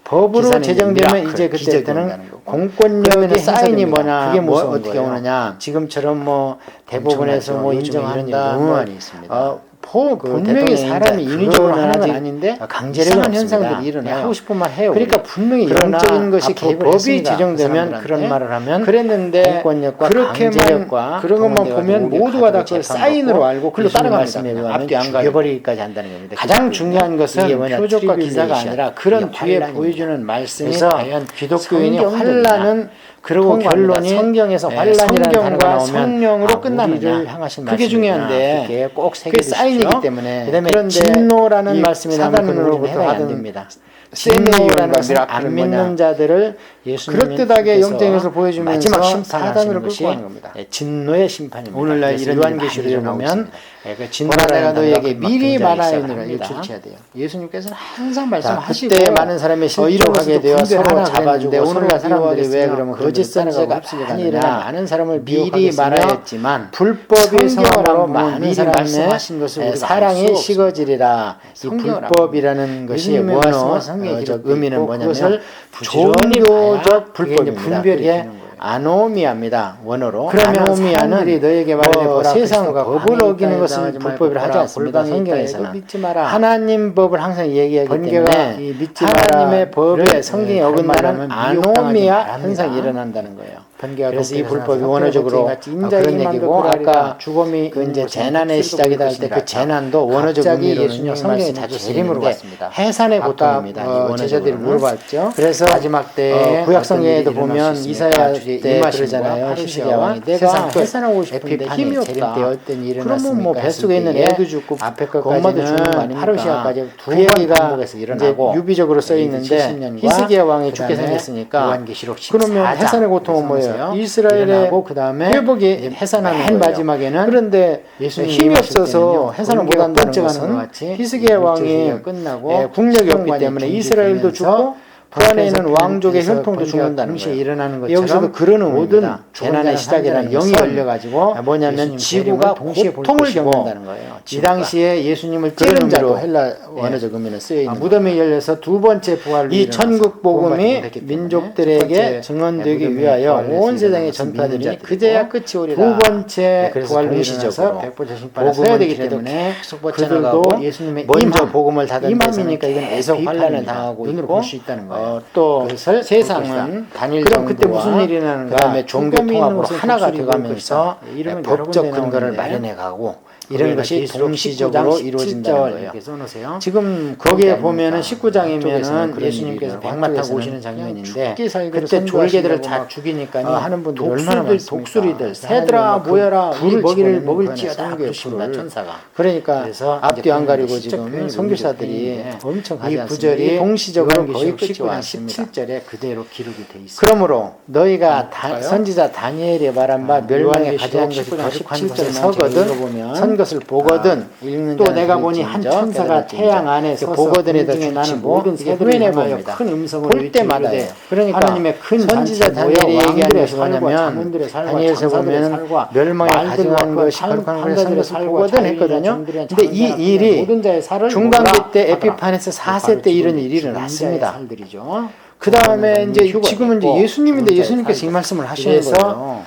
법으로 기사는 제정되면 미라클, 이제 기적이 그때부터는 온다는 거고. 공권력의 그러면은 사인이 행사됩니다. 뭐냐 그게 무서운 어떻게 거예요. 오느냐 지금처럼 뭐 대법원에서 엄청나죠. 뭐 요즘에 이런 일이 인정한다 너무 뭐, 많이 있습니다. 분명히 사람이 인위적으로 하는 건 아닌데 강제력은 이상한 현상들이 없습니다. 일어나요. 하고 싶은 말 해요. 그러니까 우리. 분명히 그러나 영적인 것이 앞으로 개입을 법이 했습니다. 제정되면 그 그런 말을 하면 그랬는데 공권력과 그렇게만 강제력과 그런 것만 동원돼가지고 보면 우리 모두가 다 가족을 그걸 사인으로 알고 글로 예수님 따라갑니다. 말씀에 그냥 의하면 앞뒤 안 가리고. 죽여버리기까지 한다는 겁니다. 가장 중요한 이게 것은 뭐냐, 표적과 기사가 트리뷴레이션. 아니라 그런 이게 뒤에 환란입니다. 보여주는 말씀이 그래서 과연 기독교인이 성경들이나 환란은 그리고 통과합니다. 결론이 성경에서 환란이라는 단어가 성경과 나오면 성령으로 끝나느냐 우리를 향하신 그게 말씀이구나. 중요한데 그게 꼭 그게 새겨두십시오. 사인이기 때문에 그다음에 그런데 진노라는 이 말씀이 나오면 사단으로부터 그건 우리는 해당이 안 받은 됩니다. 진노라는 것은 미라클은 안 뭐냐? 믿는 자들을 그럴듯하게 영적에서 보여주면서 마지막 심판을 사단으로 하시는 끌고 것이 가는 겁니다. 진노의 심판입니다. 오늘날 그래서 이런 요한계시록에 일이 많이 보면 일어나고 그 보라 진노라는 내가 너에게 단어가 미리 미리 말하였느라 말하였느라 이거 이거 주체해야 돼요. 예수님께서는 항상 자, 말씀하시고 그때 많은 사람이 이러하게 되어 서로 잡아주고 잡아주고 오늘날 사람들이 왜 그러면 거짓 선지자가 많이 일어나 많은 사람을 미리 말하였지만 불법이 성경으로 많은 사람의 말씀하신 것을 우리가 알 사랑이 수 식어지리라. 이 성경을 불법이라는 것이 예수님의 원어 말씀하신 성경에 기록되어 의미는 있고 뭐냐면 그것을 부지런히 봐야 종교적 그게 이제 불법입니다. 분별이 그게 되는 거예요. 아노미아입니다. 원어로. 그러면 아노미아는 사람들이 너에게 말하되 보라, 세상 그리스도가 법을 방에 어기는 있다 것은 하지 말고 불법이라 하지 보라, 않습니다. 골방에 있다 성경에서는 이거 믿지 마라. 하나님 법을 항상 얘기하기 번개가 때문에 이 믿지 하나님의 마라를, 법에 성경에 어긋나는 말하면 미혹당하지 아노미아 말랍니다. 현상이 일어난다는 거예요. 번개가 그래서 이 동쪽에서 불법이 나서 원어적으로 같이 인자의 그런 희망도 얘기고 그러하리라. 아까 죽음이 그 이제 있는 재난의 곳은 시작이다 할 때 것이니라. 그 재난도 원어적 갑자기 의미로는 예수님의 성경에 말씀이 자주 재림으로 쓰이는데 갔습니다. 해산의 아까 고통입니다. 이 원어적으로는. 제자들이 물어봤죠. 그래서 마지막 때 구약 어떤 성경에도 일이 일어날 보면 수 있습니까? 이사야 주의 때 임하심과 그러잖아요. 파루시아와 히스기야 왕이 내가 세상 끝 해산하고 싶은데 에피파니 힘이 재림 없다. 때 어떤 일이 그러면 뭐 일어났습니까? 뱃속에 있는 했을 애도 죽고 앞에 그 엄마도 죽는 거 것까지는 아닙니까? 파루시아까지 그 두 번 얘기가 반복해서 이제 일어나고 유비적으로 써 있는데 70년과 히스기야 왕이 죽게 그다음에 생겼으니까 요한계시록 그러면 14장 해산의 고통은 뭐예요? 일어나고 이스라엘의 그다음에 회복이 해산하는 맨 거예요. 마지막에는 그런데 예수님이 힘이 임하실 없어서 때는요, 해산을 번개가 못한다는 번쩍하는 것 것은 같이 히스기야 왕이 일제시대가 끝나고 국력이 없기 수정관이 때문에 중지되면서 이스라엘도 죽고 그 안에 있는 왕족의 그래서 혈통도 번개가 죽는다는 동시에 거예요. 일어나는 것처럼 여기서도 그런 모든 의미입니다. 재난의 시작이라는 영이 것은 열려가지고 뭐냐면 예수님 지구가 재림을 동시에 볼 고통을 것이고 겪는다는 거예요. 이 지구가. 당시에 예수님을 그런 찌른 의미로 자로 헬라 원어적 의미는 쓰여 있는 무덤이 열려서 두 번째 부활로 이 일어나서 천국 복음이 구원받지 못했기 때문에 첫 민족들에게 번째 증언되기 무덤이 위하여 부활해서 온 세상에 일어나서 전파되니 믿는 그제야 자들이고, 끝이 오리라. 두 번째 그래서 부활로 동시적으로 일어나서 백보자 심판을 복음은 서야 되기 길에도 때문에 계속 그들도 뻗쳐나가고 예수님의 먼저 임함, 복음을 닫은 임함이니까 데서는 이건 계속 환란을 에피판입니다. 당하고 눈으로 있고 볼 수 있다는 거예요. 또 그것을 세상은 단일 그럼 그때 정부와 무슨 일이 일어나는가? 그다음에 종교 죽음이 있는 통합으로 곳에 하나가 독수리 되어가면서 보일 것이다. 이름은 법적 여러 군데 근거를 나오는데 마련해 가고 이런 이런 것이 동시적으로 이루어진다는 거예요. 이렇게 써놓으세요. 지금 거기에 보면은 쪽에서는 19장이면은 그런 예수님께서 일이죠. 백마 타고 한쪽에서는 오시는 장면인데 죽기 살기로 그때 졸개들을 선고하시려고 다 막 죽이니까요. 하는 분들이 얼마나 독수리들, 많습니까? 독수리들, 그래서 새들아 하나님은 모여라, 그 이 불을 먹이를 집어넣는 먹을지어다 거예요. 그러십니다 불을. 천사가. 그러니까 그래서 앞뒤 이제 안 가리고 시적 지금 표현이 선교사들이 의미인데 엄청 이 하지 않습니다. 구절이 동시적으로 거의 끝이 19장 왔습니다. 17절에 그대로 기록이 돼 있어요. 그러므로 너희가 볼까요? 선지자 다니엘의 말한 바 멸망에 요한계시록 가져간 것이 19장 거룩한 17절만 것을 제가 서거든 읽어보면 선 것을 보거든 읽는 또 자는 내가 보니 한 들을지언정 천사가 깨달을지언정. 태양 안에 서서 보거든에도 공중에 나는 줄치고 모든 이게 새들을 후인해 향하여 봅니다. 큰 음성으로 볼 외치되 때마다예요. 이르되 그러니까 하나님의 큰 선지자 잔치 모여 다니엘이 얘기하는 왕들의 것이 살과 뭐냐면 장군들의 살과 다니엘에서 장사들의 보면 살과 멸망에 말들과 가져간 그 것이 산- 거룩한 것을 판단들의 선 살과 보거든 자유인의 했거든요. 정들의 근데 이 장자나 일이 모든 자의 살을 중간기 모으라 때 하더라. 에피판에서 4세 바로 때 이런 지금 일이 죽은 일어났습니다. 자의 살들이죠. 그 다음에 그거는 이제 휴거였고, 지금은 이제 예수님인데 죽은 자의 예수님께서 이 살들. 말씀을 하시는 그래서 거예요.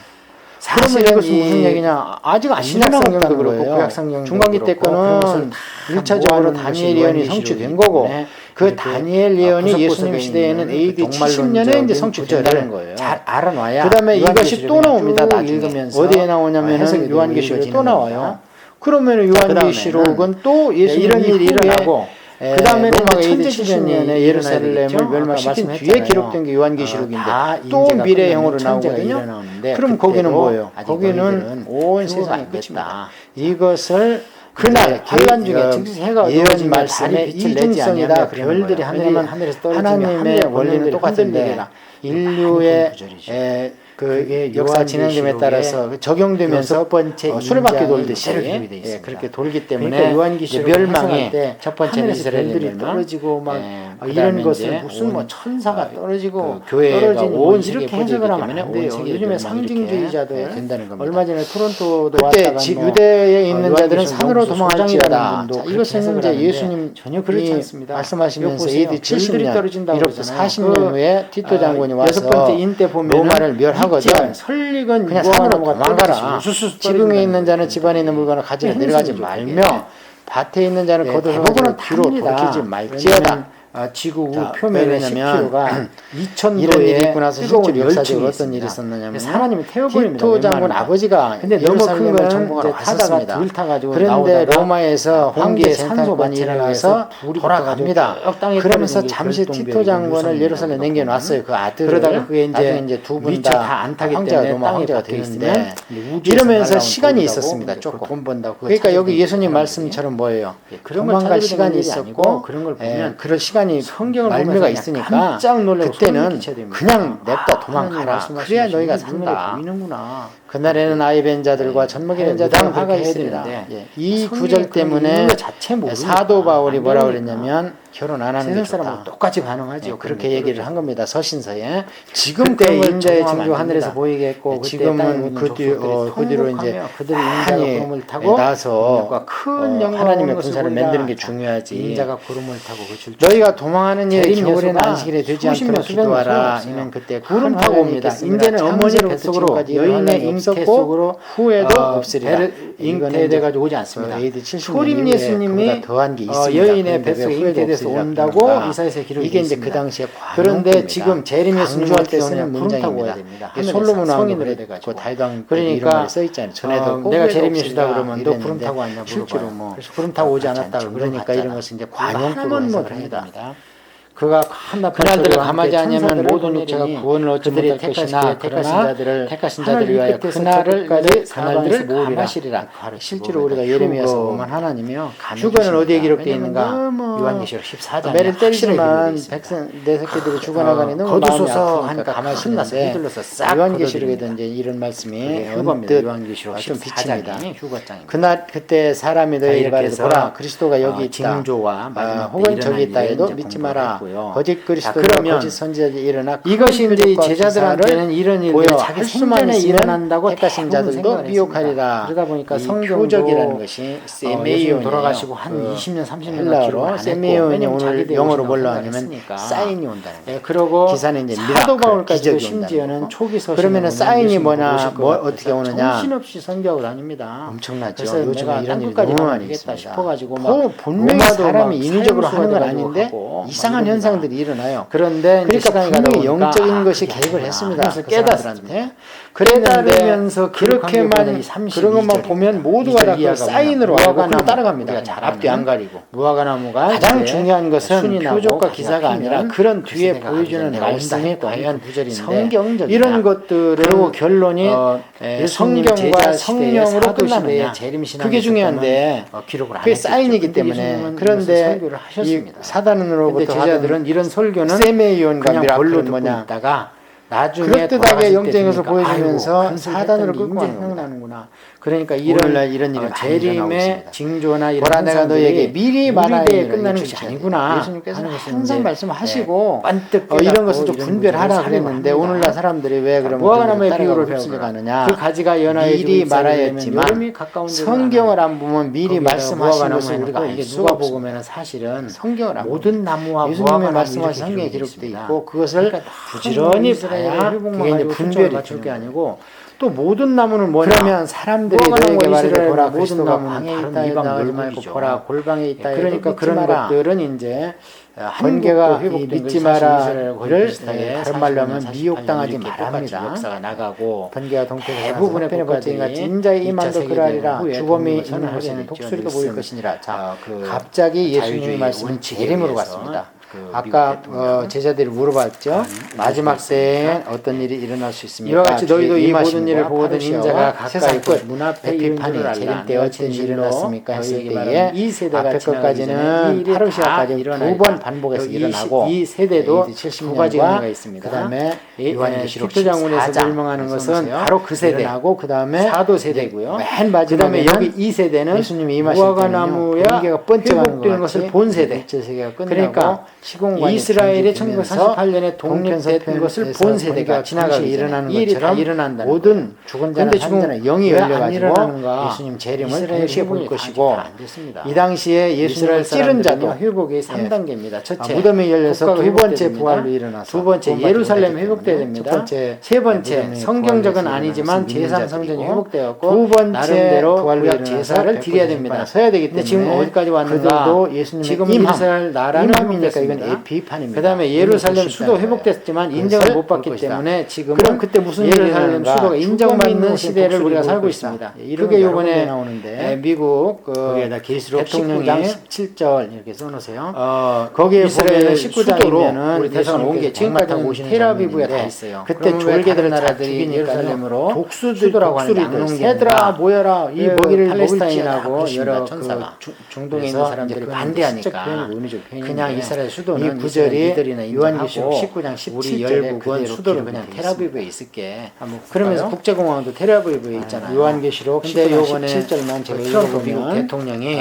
그러면 사실은 이것은 무슨 이 얘기냐? 아직 안 신약 일어났다는 성경도 그렇고 거예요. 구약 성경도 중간기 때 그렇고 그런 것을 거는 다 1차적으로 모아놓은 다니엘 것이 예언이 요한계시록이기 성취된 거고 때문에 그 이렇게 다니엘 예언이 구석구석에 예수님 시대에는 있는 AD 그 70년에 이제 성취된다는 구절을 거예요. 잘 알아놔야 그다음에 이것이 요한계시록을 또 나옵니다. 쭉 나중에 읽으면서 어디에 해석이 나오냐면은 되고 요한계시록에 또 읽어지는 나와요. 겁니다. 그러면 요한계시록은 또 예수님 이런 일이 이후에 일어나고 그 다음에 로마가 이제 AD 1070년에 예루살렘을 멸망시킨 뒤에 기록된 게 요한계시록인데 또 미래형으로 나오거든요. 그럼 거기는 뭐예요? 거기는 온 세상의 끝입니다. 이것을 그날 환란 중에 즉시 해가 예언 어두워지면 말씀에 달의 빛을 내지 이중성이다. 아니하며 별들이 왜냐면 하늘에서 떨어지면 하나님의 하늘의 원리는 권능들이 똑같은데 흔들리리라. 인류의 구절이죠. 그 그게 역사 진행됨에 따라서 적용되면서 여섯 번째 수레바퀴 인장이 돌듯이 그대로 기록이 돼 예, 있습니다. 그렇게 돌기 때문에 그러니까 요한계시록 멸망이 때 첫 번째는 하늘에서 이스라엘 별들이 멸망, 떨어지고 막 그다음에 이런 것을 이제 무슨 뭐 천사가 떨어지고 그 교회가 떨어지니 온 뭐 세계에 이렇게 퍼지기 해석을 하면 때문에 안 온 돼요. 세계에 요즘에 멸망이 상징주의자도 이렇게 된다는 겁니다. 얼마 전에 토론토도 그때 왔다가 뭐 유대에 있는 자들은 요한계시록 산으로 연구소 도망할지어다. 소장이라는 분도 자, 그렇게 이것은 해석을 이제 하는데 예수님 전혀 그렇지 않습니다. 말씀하시면서 보세요. AD 별들이 70년 떨어진다고 이로부터 그러잖아요. 40년 후에 티토 장군이 와서 여섯 번째 인때 보면 로마를 멸하거든. 설익은 그냥 산으로 도망가라. 지붕에 있는 자는 집안에 있는 물건을 가지고 내려가지 말며 밭에 있는 자는 걷어서 대부분은 뒤로 탑니다. 돌이키지 말지어다. 지구 자, 표면의 왜냐면 10km가 2000도에 이런 일이 있고 나서 뜨거운 실제로 역사적으로 열중이 어떤 일이 있습니다. 있었느냐면 그래서 하나님이 태워버립니다. 티토 장군 웬만하면. 아버지가 근데 너무 큰 예루살렘을 거는 정복하러 이제 타다가 왔었습니다. 들 타가지고 그런데 나오다가 로마에서 홍게 황제 산소 센터권이 마찰을 일어나서 해서 불이 돌아갑니다. 붙어가지고 쭉 땅에 그러면서 떨어진 게 잠시 결동별이고 티토 장군을 유성이라고 예루살렘 그러거든요. 남겨놨어요. 그 아들을. 그러다가 그게 나중에 이제 두 분 미처 다 다 안 타기 황제가 때문에 로마 땅에 황제가 박혀 되는데 있으면 우주에서 이러면서 날아온 시간이 돌이라고 있었습니다. 이제 조금. 돈 번다고 그거 그러니까 여기 찾아다니는 예수님 사람들이. 말씀처럼 뭐예요? 그런 걸 도망갈 찾아다니는 시간이 일이 있었고 아니고 그런 걸 보면 그런 시간이 성경을 말미가 보면서 있으니까 깜짝 놀라고 소름이 그때는 끼쳐야 됩니다. 그냥 냅다 하나님 도망가라. 말씀하신 그래야 것이 너희가 우리 눈에 산다. 보이는구나. 그날에는 아이 뵌 자들과 젖먹이는 자들과 화가 있으리라. 이 구절 때문에 사도 바울이 뭐라 그랬냐면 결혼 안 하는 게 좋다. 똑같이 반응하죠. 그렇게 얘기를 한 겁니다. 서신서에. 지금 그때 인자의 징조 하늘에서 보이겠고 지금은 그 뒤로 이제 그들이 인자가 구름을 타고 나서 큰 하나님의 군사를 만드는 게 중요하지. 인자가 구름을 타고 그칠 너희가 도망하는 일이 겨울에는 여수가 안식일에 되지 않도록 수십 기도하라. 년 이는 그때 구름 타고 옵니다. 인제는 어머니의 뱃속으로 여인의 잉태속으로 후에도 없으리라. 잉태돼가지고 오지 않습니다. 초림 예수님이 더한 게 있습니다. 여인의 뱃속에 잉태돼서 온다고 이사야서에 기록이 이게 이제 그 당시에 그런데 지금 재림 예수님할 때 쓰는 문장입니다. 솔로몬왕도 그랬고 다윗왕 그러니까 써 있잖아요. 전에도 내가 재림 예수다 그러면 너 구름 타고 왔냐 실제로 뭐 그래서 구름 타고 오지 않았다. 그러니까 이런 것은 이제 관용법으로 해석을 합니다. 그가 한낱 그날들을 감하지 않으면 모든 육체가 육체가 구원을 얻지 못할 것이나 택하신 자들을 위하여 그날을 사방에서 모으리라. 실제로 우리가 예레미야서 보면 하나님이요 휴거는 어디에 기록되어 있는가? 요한계시록 14장에 매를 때리지만 내 새끼들이 죽어나가니 너무 마음이 아프니까 가만히 있는데 요한계시록에도 이제 이런 말씀이 언뜻 좀 비칩니다. 그날 그때 사람이 너희에게 말해서 보라 그리스도가 여기 있다. 징조와 혹은 저기 있다 해도 믿지 마라. 거짓 그리스도와 그러면 거짓 선지자들이 일어나 이것이 이제 제자들한테는 이런 일이 자기 생전에 일어난다고 택하신 자들도 미혹하리라. 그러다 보니까 성경적이라는 것이 세메이온이 돌아가시고 한 20년 30년 헬라어로 세메이온이 오늘 영어로 뭘로 하냐면 사인이 온다는 거예요. 그러고 기사는 이제 사도 바울까지도 기적이 심지어는 초기 서신 그러면은 사인이 뭐냐 뭐 어떻게 오느냐 정신없이 성경을 아닙니다. 엄청나죠. 그래서 요즘에 이런 일이 너무 많이 있습니다. 싶어가지고 막 분명히 사람이 인위적으로 하는 건 아닌데 이상한 현상들이 일어나요. 그런데 그러니까 분명히 영적인 것이 개입을 했습니다. 그래서 깨닫는데 깨달으면서 그렇게만 그런 것만 보면 모두가 다 그 사인으로 알고 그걸 따라갑니다. 앞뒤 안 가리고. 무화과나무가 가장 중요한 것은 표적과 기사가 아니라 그런 뒤에 보여주는 말씀이 과연 성경적이다. 이런 것들을 그리고 결론이 성경과 성령으로 끝나느냐. 그게 중요한데 그게 사인이기 때문에 그런데 이 사단으로부터 제자들은 이런 설교는 세메이온과 미라클은 뭐냐 나중에 그럴듯하게 영적인 것을 보여주면서 사단으로 끌고 가는구나. 그러니까 이런 일이 재림의 징조나 이런 보라 내가 너에게 미리 말하여 끝나는 것이 아니구나. 예수님께서 항상 말씀하시고 이런 것을 좀 분별하라 그랬는데 오늘날 사람들이 왜 그러면 무화과나무의 비유를 배우느냐? 그 가지가 연하여 미리 말하였지만 성경을 안 보면 미리 말씀하신 것을 우리가 알 수가 보면은 사실은 성경을 안 모든 나무와 예수님의 말씀하신 성경에 기록되어 있고 그것을 부지런히 봐야 그게 이제 분별이 맞출 게 아니고 또 모든 나무는 뭐냐? 그러면 사람들이 너에게 말하되 보라 모든 나무는 있다 이방 말고 보라 골방에 있다. 그러니까 그런 것들은 이제 번개가 믿지 마라를 다른 말로 하면 미혹당하지 말합니다. 역사가 나가고 번개가 동태에서 대부분의 복같이 같이 인자의 이만도 그러하리라. 주범이 있는 곳에는 독수리도 보일 것이니라. 자, 갑자기 예수님의 말씀은 재림으로 갔습니다. 아까 제자들이 물어봤죠. 마지막 때에 어떤 일이 일어날 수 있습니까? 이와 같이 너희도 이 모든 일을 보거든 인자가 가까이 끝 문앞에 에피파니 재림 때 어떤 일이 일어났습니까 했을 때에 이 세대가 앞에 것까지는 파루시아까지 두 번 반복해서 일어나고 이 세대도 두 가지 의미가 있습니다. 그다음에 요한계시록 14장에서 설명하는 것은 바로 그 세대하고 그다음에 사도 세대고요. 맨 마지막에 여기 이 세대는 예수님이 임하실 무화과나무야 회복되는 것을 본 세대. 그러니까 이스라엘이 1948년에 독립된 것을 본 세대가 지나가기 일어나는 것처럼 일어난다는 모든 죽은 자나 산 자는 영이 열려가지고 예수님 재림을 동시에 볼 것이고 이 당시에 예수님을 찌른 자도 회복의 3단계입니다. 첫째, 무덤이 열려서 두 번째 부활로 됩니다. 일어나서 두 번째, 예루살렘 회복돼야 됩니다. 첫 번째, 세 번째, 성경적은 아니지만 제3성전이 회복되었고 두 번째 나름대로 부활로 구약 제사를 드려야 됩니다. 서야 되기 때문에 지금 어디까지 왔는가? 그들도 예수님의 지금 이스라엘 나라는 회복됐습니다. 이건 비판입니다. 그다음에 예루살렘 수도 회복됐지만 인정을 못 받기 때문에 지금은 그럼 그때 무슨 예루살렘 수도가 인정받는 시대를 독수리를 우리가 보고 살고 있다. 있습니다. 이런 그게 게 요번에 나오는데 미국 거기에다 계시록 대통령이 19장 17절 이렇게 써놓으세요. 거기에 이스라엘 보면 19장이면은 우리 대선 온게 지금까지 테라비브에 다 있어요. 그때 졸개들 나라들이 예루살렘으로 독수들하고 하는 새들아 모여라 이 먹이를 팔레스타인하고 여러 천사가 중동에 있는 사람들이 반대하니까 그냥 이스라엘 수도는 이 구절이 요한계시록 요한계시록 19장 17절에 우리 열국은 그대로 수도를 기록이 그냥 돼 텔아비브에 있을게. 그러면서 국제공항도 텔아비브에 있잖아요. 요한계시록 근데 19장 요번에 17절만 제가 트럼프 미국 읽어보면 대통령이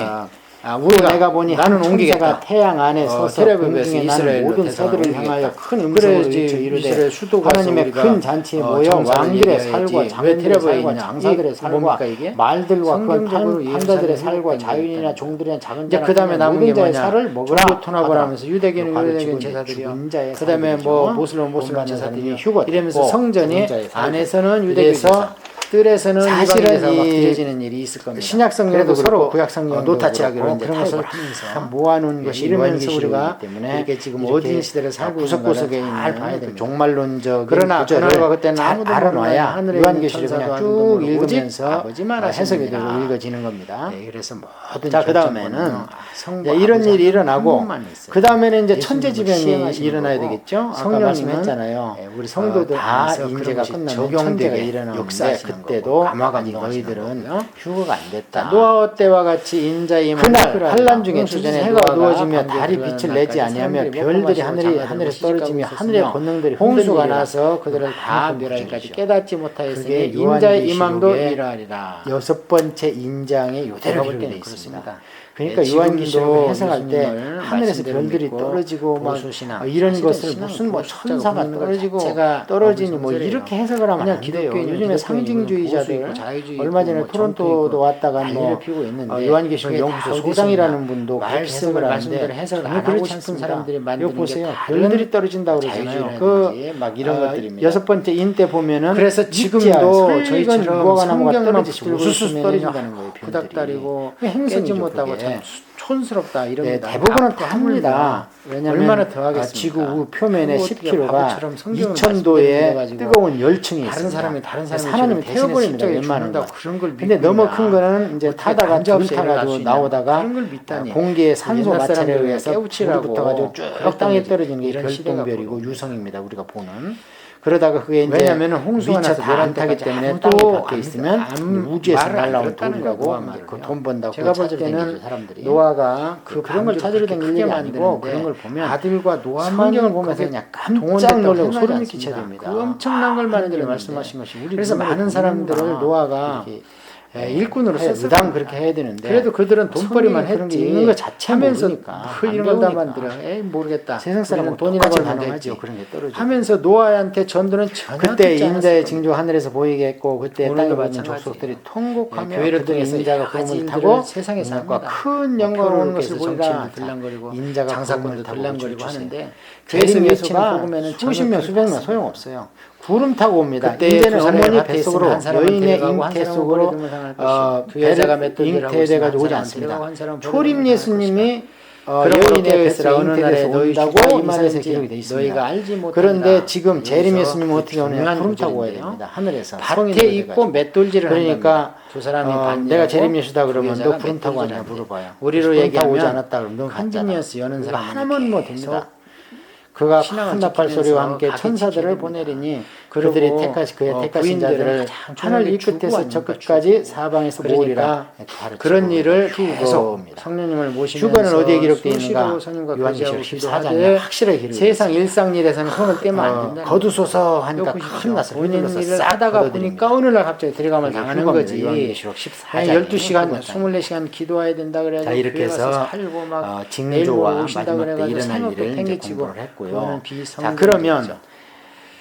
우리가 내가 보니 나는 옮기겠다. 천사가 태양 안에 서서 텔아비브에서 공중에 나는 이스라엘로 모든 대성을 서들을 옮기겠다. 향하여 큰 음성으로 그래야지 외쳐 이르되 이스라엘 수도가 하나님의 큰 잔치에 모여 왕들의 살과 장관들의 살과 장사들의 살과 말들과 그 판자들의 살과 자유인이나 종들이나 작은 자나 그 다음에 남은 게 모든 자의 뭐냐? 살을 먹으라 종교 통합을 하면서 유대교는 유대교인 제사들이요. 제사들이요. 그 다음에 뭐 모슬림 제사들이요. 휴거됐고 이러면서 성전이 안에서는 유대교 이래서 제사, 뜰에서는 사실은 이방 제사가 이 드려지는 일이 있을 겁니다. 신약 성경도 서로 구약 성경도 노타치하기로 이제 그런 것을 하면서 모아놓은 것이 이러면서 우리가 요한계시록이기 때문에 이렇게 지금 이렇게 어디인 시대를 살고 있는 구석구석에 잘 봐야 있는 됩니다. 종말론적인 그러나 구절을 그날과 그때는 잘 아무도 알아놔야 하늘에 요한계시를 있는 그냥 천사도 쭉 아무도 오직 읽으면서 아버지만 해석이 하십니다. 되고 읽어지는 겁니다. 네, 그래서 모든 자, 그 다음에는 성부 이런 아버지 일이 일어나고 한 분만 있어요. 그 다음에는 이제 예수님을 천재지변이 시행하시는 일어나야 거고, 되겠죠. 아까 성령님은 말씀했잖아요. 우리 성도들 다 안에서 인재가 그런 것이 끝나면 천재가 적용되게 일어나는데 역사하시는 그때도 거고, 감화가 아직 운동하시는 너희들은 거고요. 휴거가 안 됐다. 노아 때와 같이 인자의 그날 환란 중에 주전에 해가 어두워지며 달이 빛을 내지 아니하며 별들이 하늘에서 떨어지며 하늘의 권능들이 홍수가 흔들리리라. 나서 그들을 다 그게 멸하기까지 깨닫지 못하였으니 그게 인자의 임함도 요한계시록의 이러하리라. 여섯 번째 인장의 제가 요대로 볼 기록되어 때는 있습니다. 그렇습니다. 그러니까 지금도 요한계시록을 해석할 때 예수님을 하늘에서 말씀대로 별들이 믿고 떨어지고 막 보수신앙. 이런 사실은 것을 신앙은 무슨 뭐 숫자가 천사가 붙는 것 떨어지고 자체가 떨어지니 뭐 무슨 이렇게 소리예요. 해석을 하면 그냥 안 돼요. 기독교인, 요즘에 기독교인이고 상징주의자들 보수 있고 자유주의 얼마 전에 있고 뭐 토론토도 정토 있고 왔다가 뭐 난리를 피우고 있는데 요한계시록 그게 연구소 다 소장이라는 어디서 분도 그렇게 말씀을 해석을 말씀대로 하는데 해석을 전혀 안 하고 그렇지 싶은 않습니다. 사람들이 이거 만드는 보세요. 게 다른 별들이 떨어진다고 그러잖아요. 자유주의라든지 막 이런 것들입니다. 여섯 번째 인 때 보면은 그래서 지금도 저희처럼 무화과 나무가 성경만 떨어지고 붙들고 우수수 있으면 떨어진다는 거예요. 구닥다리고 행성이죠, 깨지 못하고 그게. 참 촌스럽다 이럽니다. 네, 대부분은 앞으로 다 합니다. 왜냐하면 얼마나 더 하겠습니까? 지구 표면에 그거 어떻게 10km가 바보처럼 성경을 2000도의 말씀드려가지고 뜨거운 열층이 다른 있습니다. 사람이 사람이 태워버립니다. 웬만한 거. 그런 걸 근데 너무 큰 거는 이제 타다가 줄 타가지고 나오다가 그런 걸 믿다니. 공기의 산소 옛날 마찰에 사람들을 의해서 깨우치라고 불이 붙어가지고 쭉 그랬던 땅에 거지. 떨어지는 게 이런 시대가 별똥별이고 앞으로 유성입니다. 우리가 보는. 그러다가 그게 이제 왜냐하면 홍수가 미처 나서 다 안 타기 멸할 때문에 때까지 땅에 아무도 밖에 안 있으면 우주에서 말을 안 날라온 들었다는 돌이라고 거야, 이제 말을요. 그돈 번다고 제가 볼 찾기는 때는 사람들이 노아가 그런 걸 찾으려 댕길 일이 아니고 그런 걸 보면 아들과 노아만 성경을 보면서 그냥 깜짝 놀라고 소름이 끼쳐야 됩니다. 그 엄청난 걸 하나님이 만드는 말씀하신 것이 우리 그래서 눈으로 많은 사람들을 보는구나. 노아가 이렇게 일꾼으로 썼어요. 의당 그렇게 해야 되는데 그래도 그들은 돈벌이만 성경이 그런 게 했지. 있는 거 자체 하면서 모르니까 뭘 안 이런 걸 다 배우니까. 만들어. 에이 모르겠다. 세상 사람은 우리는 돈이라고 똑같이 하면 반응하죠. 되지. 그런 게 떨어져. 하면서 노아한테 전도는 전혀 그때 듣지 않았을 인자의 겁니다. 징조 하늘에서 보이겠고 그때 땅에 오늘도 있는 마찬가지예요. 족속들이 통곡하며 교회를 그들의 통해서 인자가 여러 가지 구름을 일들을 타고 세상에 능력과 삽니다. 큰 영광을 오는 것을 보리라. 정치인도 들랑거리고 인자가 장사꾼도 구름을 타고 들랑거리고 주세요. 하는데 재림 재림 예수가 복음에는 수십 명 전혀 수백 명 그렇지 소용없어요. 구름 타고 옵니다. 그때 이제는 두 사람이 어머니 밭에 뱃속으로 있으면 한 사람은 여인의 데려가고 한 잉태 사람은 속으로 버려두면 상할 것이요. 두 여자가 맷돌질을 하고 잉태돼가지고 있으면 오지 한 사람은 않습니다. 데려가고 한 사람은 초림 버려두면 예수님이 그러므로 여인의 깨어있으라. 뱃속에 어느 날에 잉태돼서 너희 온다고 주가 이말에서 임하는지 기록이 되어 있습니다. 너희가 알지 못하리라. 그런데 지금 재림 여기서 예수님은 어떻게 오느냐 중요한 구름 타고 와야 구절인데요. 됩니다. 하늘에서 밭에 있고 맷돌질을 그러니까 한답니다. 두 사람이 반일하고 내가 재림 예수다 그러면 두 너 여자가 구름 타고 왔냐 맷돌질을 물어봐요. 우리로 구름 타고 얘기하면 오지 않았다 그러면 넌 컨디니언스 여는 사람 하나만 뭐 됩니다. 그가 큰 나팔 소리와 함께 천사들을 보내리니 그들이 택하시 그의 택하신 자들을 하늘 이 끝에서 저 끝까지 사방에서 모으리라. 그런 일을 계속 성령님을 모시면서 휴거는 어디에 기록되어 있는가? 성령과 요한계시록 교제하고 14장에 기도하되 확실하게 기록되어 세상 일상일에서는 손을 떼면 안 된다. 거두소서 하니까 큰 낯을 본인 흔들어서 일을 싹 하다가 걷어들입니다. 보니까 어느 날 갑자기 들어가면 당하는 거지. 요한계시록 12시간, 14장에 24시간 기도해야 된다 그래서 자, 이렇게 해서 살고 막 징조와 내일 오신다 마지막 때 그래가지고 일어날 생업도 일을 이제 팽개치고 공부를 했고요. 그거는 자, 비성경이죠. 그러면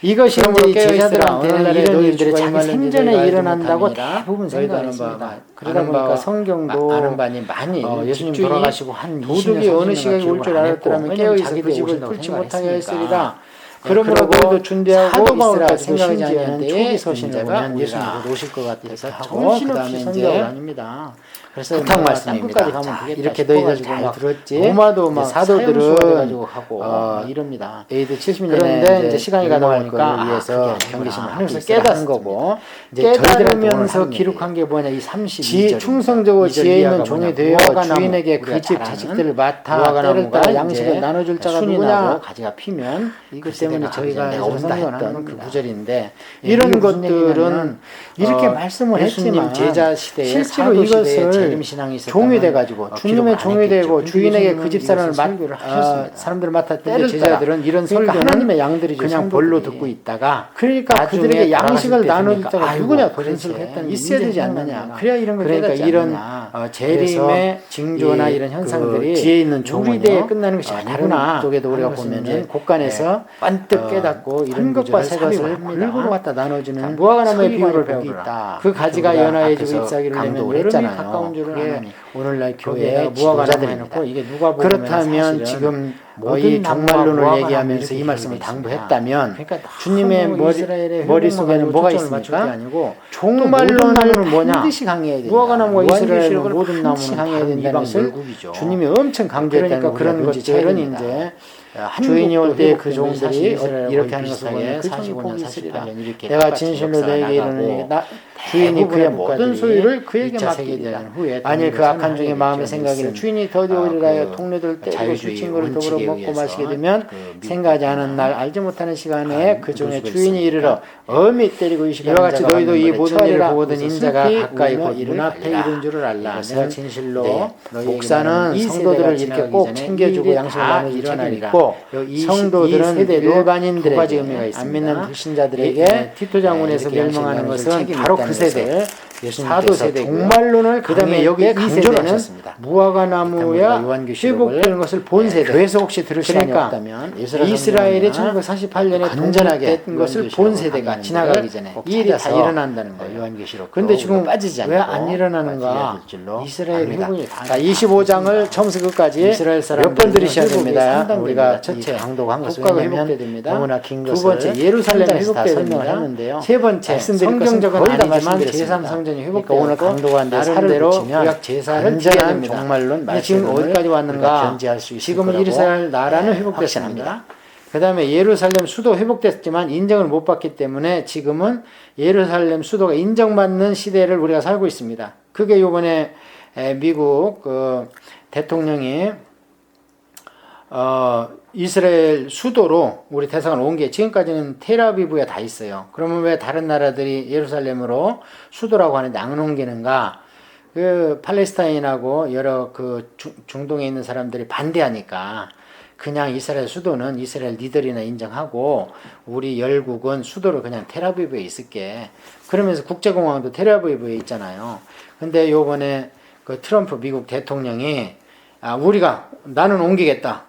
이것이 그러므로 이제 깨어있으라. 제자들한테는 어느 날에 이런 너희 일들이 주가 자기 임하는지 생전에 너희가 알지 일어난다고 못함이니라. 대부분 너희도 아는 생각했습니다. 바, 그러다 아는 보니까 바와 성경도 아는 바니 많이 예수님 집주인이 돌아가시고 한 20년 도둑이 어느 시각에 올 줄 알았더라면 깨어있어 그 집을 뚫지 못하게 했으리라. 그러므로 너희도 준비하고 사도 있으라. 바울까지도 생각하지 심지어는 아니한 때에 초기 서신을 인자가 보면 오리라. 예수님 곧 오실 것 같아서 하고 정신없이 그다음에 성경을 이제 아닙니다. 그래서 부탁 말씀입니다. 땅끝까지 가면 되겠다 이렇게 너희들 싶어가지고 잘 막 들었지. 로마도 막 사도들은 사형수가 하고 이럽니다. AD 70년에 그런데 이제 시간이 가다 율법할 보니까 거를 위해서 그게 경계심을 아니구나. 하면서 깨닫는 깨닫는 거고 깨달으면서 기록한 게 뭐냐 이 32절 충성적으로 지혜 있는 종이 되어 주인에게 그 집 자식들을 맡아 무화과 때를 나무가 따라 이제 양식을 나눠줄 자가 순이 누구냐 나고 가지가 피면 이것 그때 때문에 저희가 온다했던 그 구절인데 이런 것들은 이렇게 말씀을 했지만 제자 시대에 실제로 이것을 종이 돼가지고 주님의 종이 되고 주인에게 그 집 사람들을 맡아 때를 제자들은 이런 설교는 하나님의 양들이죠. 그냥 벌로 듣고 있다가 그러니까 그들에게 양식을 나눌 때가 누구냐 도대체 있어야 되지 않느냐. 그래야 이런 걸 그러니까 이런 재림의 징조나 이런 현상들이 뒤에 있는 우리 대에 끝나는 것이 아니구나. 쪽에도 우리가 보면은 곳간에서 반뜩 깨닫고 이런 것과 새 것을 골고루 갖다 나눠주는 무화과나무의 비유를 배우고 있다. 그 가지가 연화해지고 잎사귀를 내면 여름이 가까운 줄을 아나니 오늘날 교회에 무화과나무 해놓고 이게 누가 보면 그렇다면 지금 이 종말론을 얘기하면서 이 말씀을 당부했다면 그러니까 주님의 머리 속에는 뭐가 있습니까? 종말론은 뭐냐? 반드시 강해야 된다. 무화과나무가 이스라엘의 모든 나무는 강해야 된다는 것을 주님이 엄청 강조했다는 그런 것들은 이제 주인이 올 때 그 종들이 이렇게 하는 것을 보면 그 45년 48년 이렇게 내가 진실로 너에게 이르노니 주인이 그의 모든 소유를 그에게 맡기리라. 만일 그 악한 중에 마음의 생각이는 주인이 더디오리라 하여 통로들 때리고 술 친구를 더불어 먹고 마시게 되면 생각하지 않은 날 알지 못하는 시간에 그 종의 주인이 이르러 엄히 때리고 이와 같이 너희도 이 모든 일을 보거든 인자가 가까이 곧 눈앞에 이른 줄을 알라. 내가 진실로 목사는 성도들을 이렇게 꼭 챙겨주고 양식을 나누는 책임이 있고 성도들은 일반인들에게 안 믿는 불신자들에게 티토 장군에서 멸망하는 것은 바로 그 세대 사도 세대 종말론을 그다음에 여기에 강조를 하셨습니다. 무화과나무야 회복되는 것을 본 세대. 그래서 혹시 들을 시간이 없다면 이스라엘이 1948년에 건전하게 된 것을 본 세대가 지나가기 전에 이 일이 다 일어난다는 거예요. 요한계시록. 그런데 지금 왜 안 일어나는가? 이스라엘 회복이 25장을 처음부터 끝까지 몇 번 들으셔야 됩니다. 우리가 첫째 강도가 한 것을 회복돼야 됩니다. 너무나 긴 것을 두 번째 예루살렘 회복돼야 됩니다. 세 번째 성경적은 아니지만 제3성전 회복되고 오늘 강도가 나름대로 구약 제사를 지켜야 됩니다. 정말론 지금 어디까지 왔는가? 지금은 이스라엘 나라는 회복됐습니다. 그 다음에 예루살렘 수도 회복됐지만 인정을 못 받기 때문에 지금은 예루살렘 수도가 인정받는 시대를 우리가 살고 있습니다. 그게 요번에 미국 대통령이 이스라엘 수도로 우리 대상을 온 게 지금까지는 텔아비브에 다 있어요. 그러면 왜 다른 나라들이 예루살렘으로 수도라고 하는데 안 옮기는가? 그 팔레스타인하고 여러 그 중동에 있는 사람들이 반대하니까 그냥 이스라엘 수도는 이스라엘 니들이나 인정하고 우리 열국은 수도를 그냥 텔아비브에 있을게. 그러면서 국제공항도 텔아비브에 있잖아요. 근데 요번에 그 트럼프 미국 대통령이 나는 옮기겠다.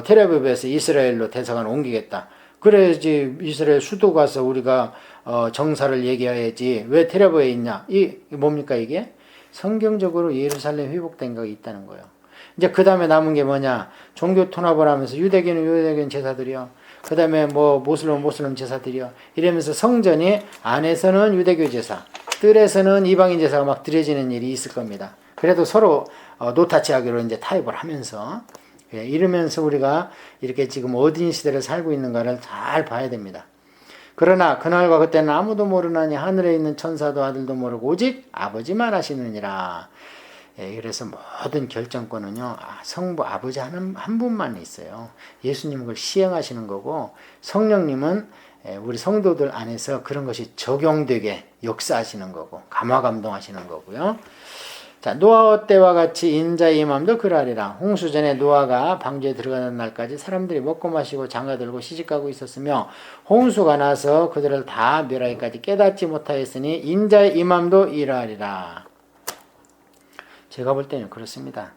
텔아비브에서 이스라엘로 대사관을 옮기겠다. 그래야지 이스라엘 수도 가서 우리가 정사를 얘기해야지. 왜 텔아비브에 있냐? 뭡니까 이게? 성경적으로 예루살렘 회복된 거 있다는 거예요. 이제 그 다음에 남은 게 뭐냐? 종교 통합을 하면서 유대교는 유대교 제사들이요. 그 다음에 모슬림 제사들이요. 이러면서 성전이 안에서는 유대교 제사, 뜰에서는 이방인 제사가 막 드려지는 일이 있을 겁니다. 그래도 서로 노타치하기로 이제 타협을 하면서 이러면서 우리가 이렇게 지금 어딘 시대를 살고 있는가를 잘 봐야 됩니다. 그러나 그날과 그때는 아무도 모르나니 하늘에 있는 천사도 아들도 모르고 오직 아버지만 아시느니라. 그래서 모든 결정권은요 성부 아버지 한 분만 있어요. 예수님은 그걸 시행하시는 거고 성령님은 우리 성도들 안에서 그런 것이 적용되게 역사하시는 거고 감화감동하시는 거고요. 자, 노아 때와 같이 인자의 임함도 그러하리라. 홍수 전에 노아가 방주에 들어가는 날까지 사람들이 먹고 마시고 장가들고 시집가고 있었으며 홍수가 나서 그들을 다 멸하기까지 깨닫지 못하였으니 인자의 임함도 이러하리라. 제가 볼 때는 그렇습니다.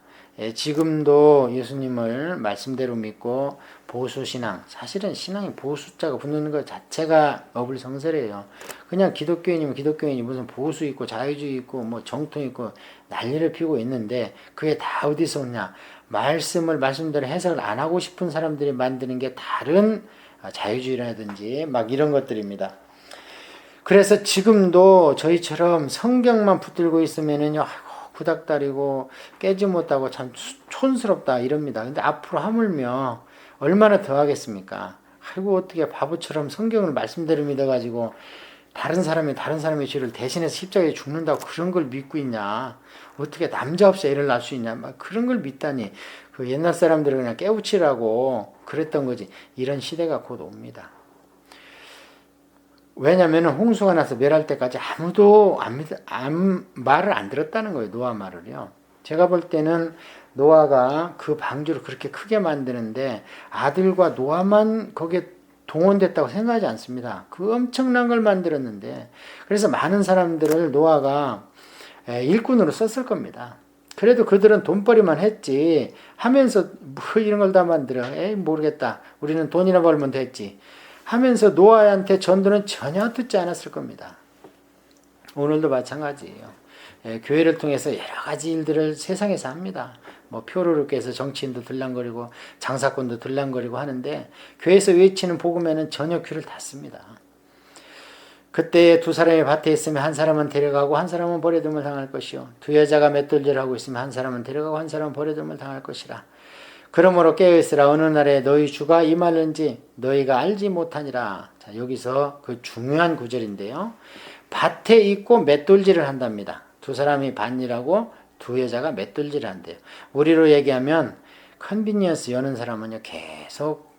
지금도 예수님을 말씀대로 믿고 보수신앙, 사실은 신앙이 보수자가 붙는 것 자체가 어불성설이에요. 그냥 기독교인이면 기독교인이 무슨 보수 있고 자유주의 있고 뭐 정통 있고 난리를 피우고 있는데 그게 다 어디서 오냐? 말씀대로 해석을 안 하고 싶은 사람들이 만드는 게 다른 자유주의라든지 막 이런 것들입니다. 그래서 지금도 저희처럼 성경만 붙들고 있으면은요, 구닥다리고 깨지 못하고 참 촌스럽다 이럽니다. 근데 앞으로 하물며 얼마나 더 하겠습니까? 아이고 어떻게 바보처럼 성경을 말씀대로 믿어가지고 다른 사람의 죄를 대신해서 십자가에 죽는다고 그런 걸 믿고 있냐? 어떻게 남자 없이 애를 낳을 수 있냐? 막 그런 걸 믿다니 그 옛날 사람들은 그냥 깨우치라고 그랬던 거지. 이런 시대가 곧 옵니다. 왜냐하면 홍수가 나서 멸할 때까지 아무도 말을 안 들었다는 거예요. 노아 말을요. 제가 볼 때는 노아가 그 방주를 그렇게 크게 만드는데 아들과 노아만 거기에 동원됐다고 생각하지 않습니다. 그 엄청난 걸 만들었는데 그래서 많은 사람들을 노아가 일꾼으로 썼을 겁니다. 그래도 그들은 돈벌이만 했지 하면서 뭐 이런 걸 다 만들어. 에이 모르겠다. 우리는 돈이나 벌면 됐지. 하면서 노아한테 전도는 전혀 듣지 않았을 겁니다. 오늘도 마찬가지예요. 교회를 통해서 여러 가지 일들을 세상에서 합니다. 뭐 표를 깨서 정치인도 들랑거리고 장사꾼도 들랑거리고 하는데 교회에서 외치는 복음에는 전혀 귀를 닫습니다. 그때 두 사람이 밭에 있으면 한 사람은 데려가고 한 사람은 버려둠을 당할 것이요 두 여자가 맷돌질을 하고 있으면 한 사람은 데려가고 한 사람은 버려둠을 당할 것이라. 그러므로 깨어있으라. 어느 날에 너희 주가 임하는지 너희가 알지 못하니라. 자, 여기서 그 중요한 구절인데요. 밭에 있고 맷돌질을 한답니다. 두 사람이 밭일하고 두 여자가 맷돌질을 한대요. 우리로 얘기하면 컨비니언스 여는 사람은요 계속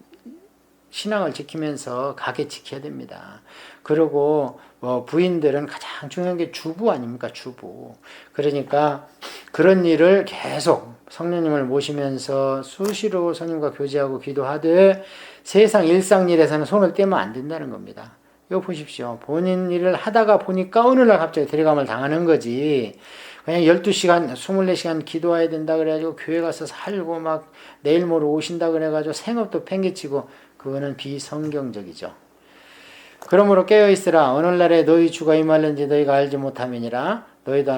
신앙을 지키면서 가게 지켜야 됩니다. 그리고 뭐 부인들은 가장 중요한 게 주부 아닙니까? 주부. 그러니까 그런 일을 계속 성령님을 모시면서 수시로 성령과 교제하고 기도하되 세상 일상 일에서는 손을 떼면 안 된다는 겁니다. 이거 보십시오. 본인 일을 하다가 보니까 어느 날 갑자기 데려감을 당하는 거지. 그냥 12시간, 24시간 기도해야 된다 그래가지고 교회 가서 살고 막 내일 모레 오신다 그래가지고 생업도 팽개치고 그거는 비성경적이죠. 그러므로 깨어있으라. 오늘날에 너희 주가 임할는지 너희가 알지 못함이니라. 너희도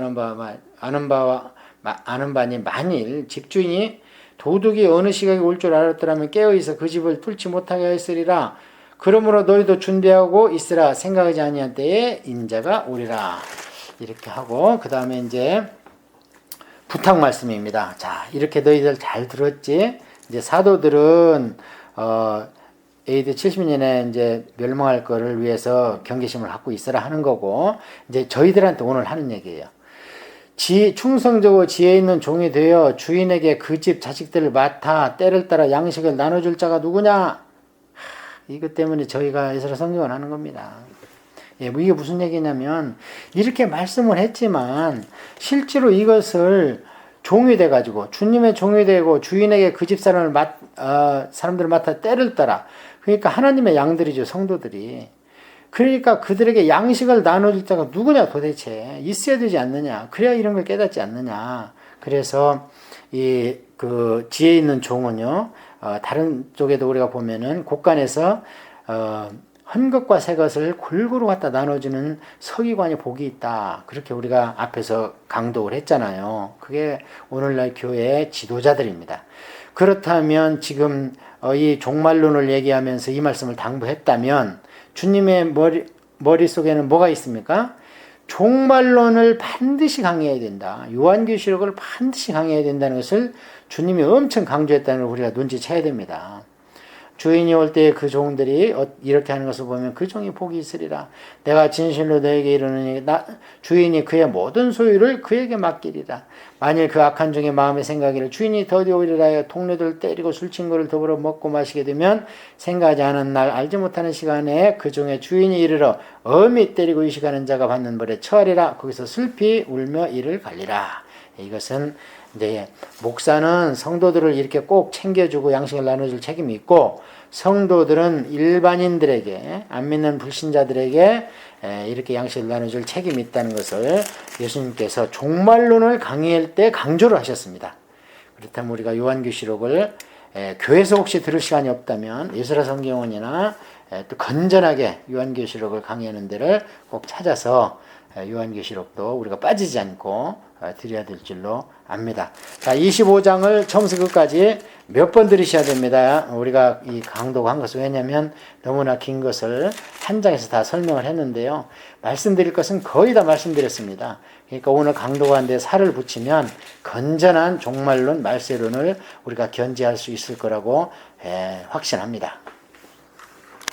아는 바니 만일 집주인이 도둑이 어느 시각에 올 줄 알았더라면 깨어있어 그 집을 뚫지 못하게 했으리라. 그러므로 너희도 준비하고 있으라. 생각하지 아니한 때에 인자가 오리라. 이렇게 하고 그 다음에 이제 부탁 말씀입니다. 자, 이렇게 너희들 잘 들었지? 이제 사도들은 AD 70년에 이제 멸망할 거를 위해서 경계심을 갖고 있어라 하는 거고, 이제 저희들한테 오늘 하는 얘기예요. 충성적으로 지혜 있는 종이 되어 주인에게 그 집 자식들을 맡아 때를 따라 양식을 나눠줄 자가 누구냐? 이것 때문에 저희가 에스라 성경을 하는 겁니다. 예, 뭐 이게 무슨 얘기냐면 이렇게 말씀을 했지만 실제로 이것을 종이 돼가지고 주님의 종이 되고 주인에게 그 집 사람들을 맡아 때를 따라, 그러니까 하나님의 양들이죠, 성도들이. 그러니까 그들에게 양식을 나눠줄 자가 누구냐 도대체 있어야 되지 않느냐. 그래야 이런 걸 깨닫지 않느냐. 그래서 그 지혜 있는 종은요, 다른 쪽에도 우리가 보면은 곳간에서 한 것과 새 것을 골고루 갖다 나눠주는 서기관이 복이 있다. 그렇게 우리가 앞에서 강독을 했잖아요. 그게 오늘날 교회의 지도자들입니다. 그렇다면 지금 이 종말론을 얘기하면서 이 말씀을 당부했다면 주님의 머릿속에는 뭐가 있습니까? 종말론을 반드시 강해야 된다. 요한계시록을 반드시 강해야 된다는 것을 주님이 엄청 강조했다는 걸 우리가 눈치채야 됩니다. 주인이 올 때 그 종들이 이렇게 하는 것을 보면 그 종이 복이 있으리라. 내가 진실로 너에게 이르노니 주인이 그의 모든 소유를 그에게 맡기리라. 만일 그 악한 종의 마음에 생각이를 주인이 더디 오리라 하여 동료들 때리고 술친구를 더불어 먹고 마시게 되면 생각하지 않은 날 알지 못하는 시간에 그 종의 주인이 이르러 엄히 때리고 의식하는 자가 받는 벌에 처하리라. 거기서 슬피 울며 이를 갈리라. 이것은 이제 목사는 성도들을 이렇게 꼭 챙겨주고 양식을 나눠줄 책임이 있고, 성도들은 일반인들에게, 안 믿는 불신자들에게 이렇게 양식을 나눠줄 책임이 있다는 것을 예수님께서 종말론을 강의할 때 강조를 하셨습니다. 그렇다면 우리가 요한계시록을 교회에서 혹시 들을 시간이 없다면 에스라 성경원이나 또 건전하게 요한계시록을 강의하는 데를 꼭 찾아서 요한계시록도 우리가 빠지지 않고 드려야 될 줄로 압니다. 자, 25장을 처음부터 끝까지 몇 번 들으셔야 됩니다. 우리가 이 강독 한 것은 왜냐하면 너무나 긴 것을 한 장에서 다 설명을 했는데요. 말씀드릴 것은 거의 다 말씀드렸습니다. 그러니까 오늘 강독한 데 살을 붙이면 건전한 종말론 말세론을 우리가 견지할 수 있을 거라고 확신합니다.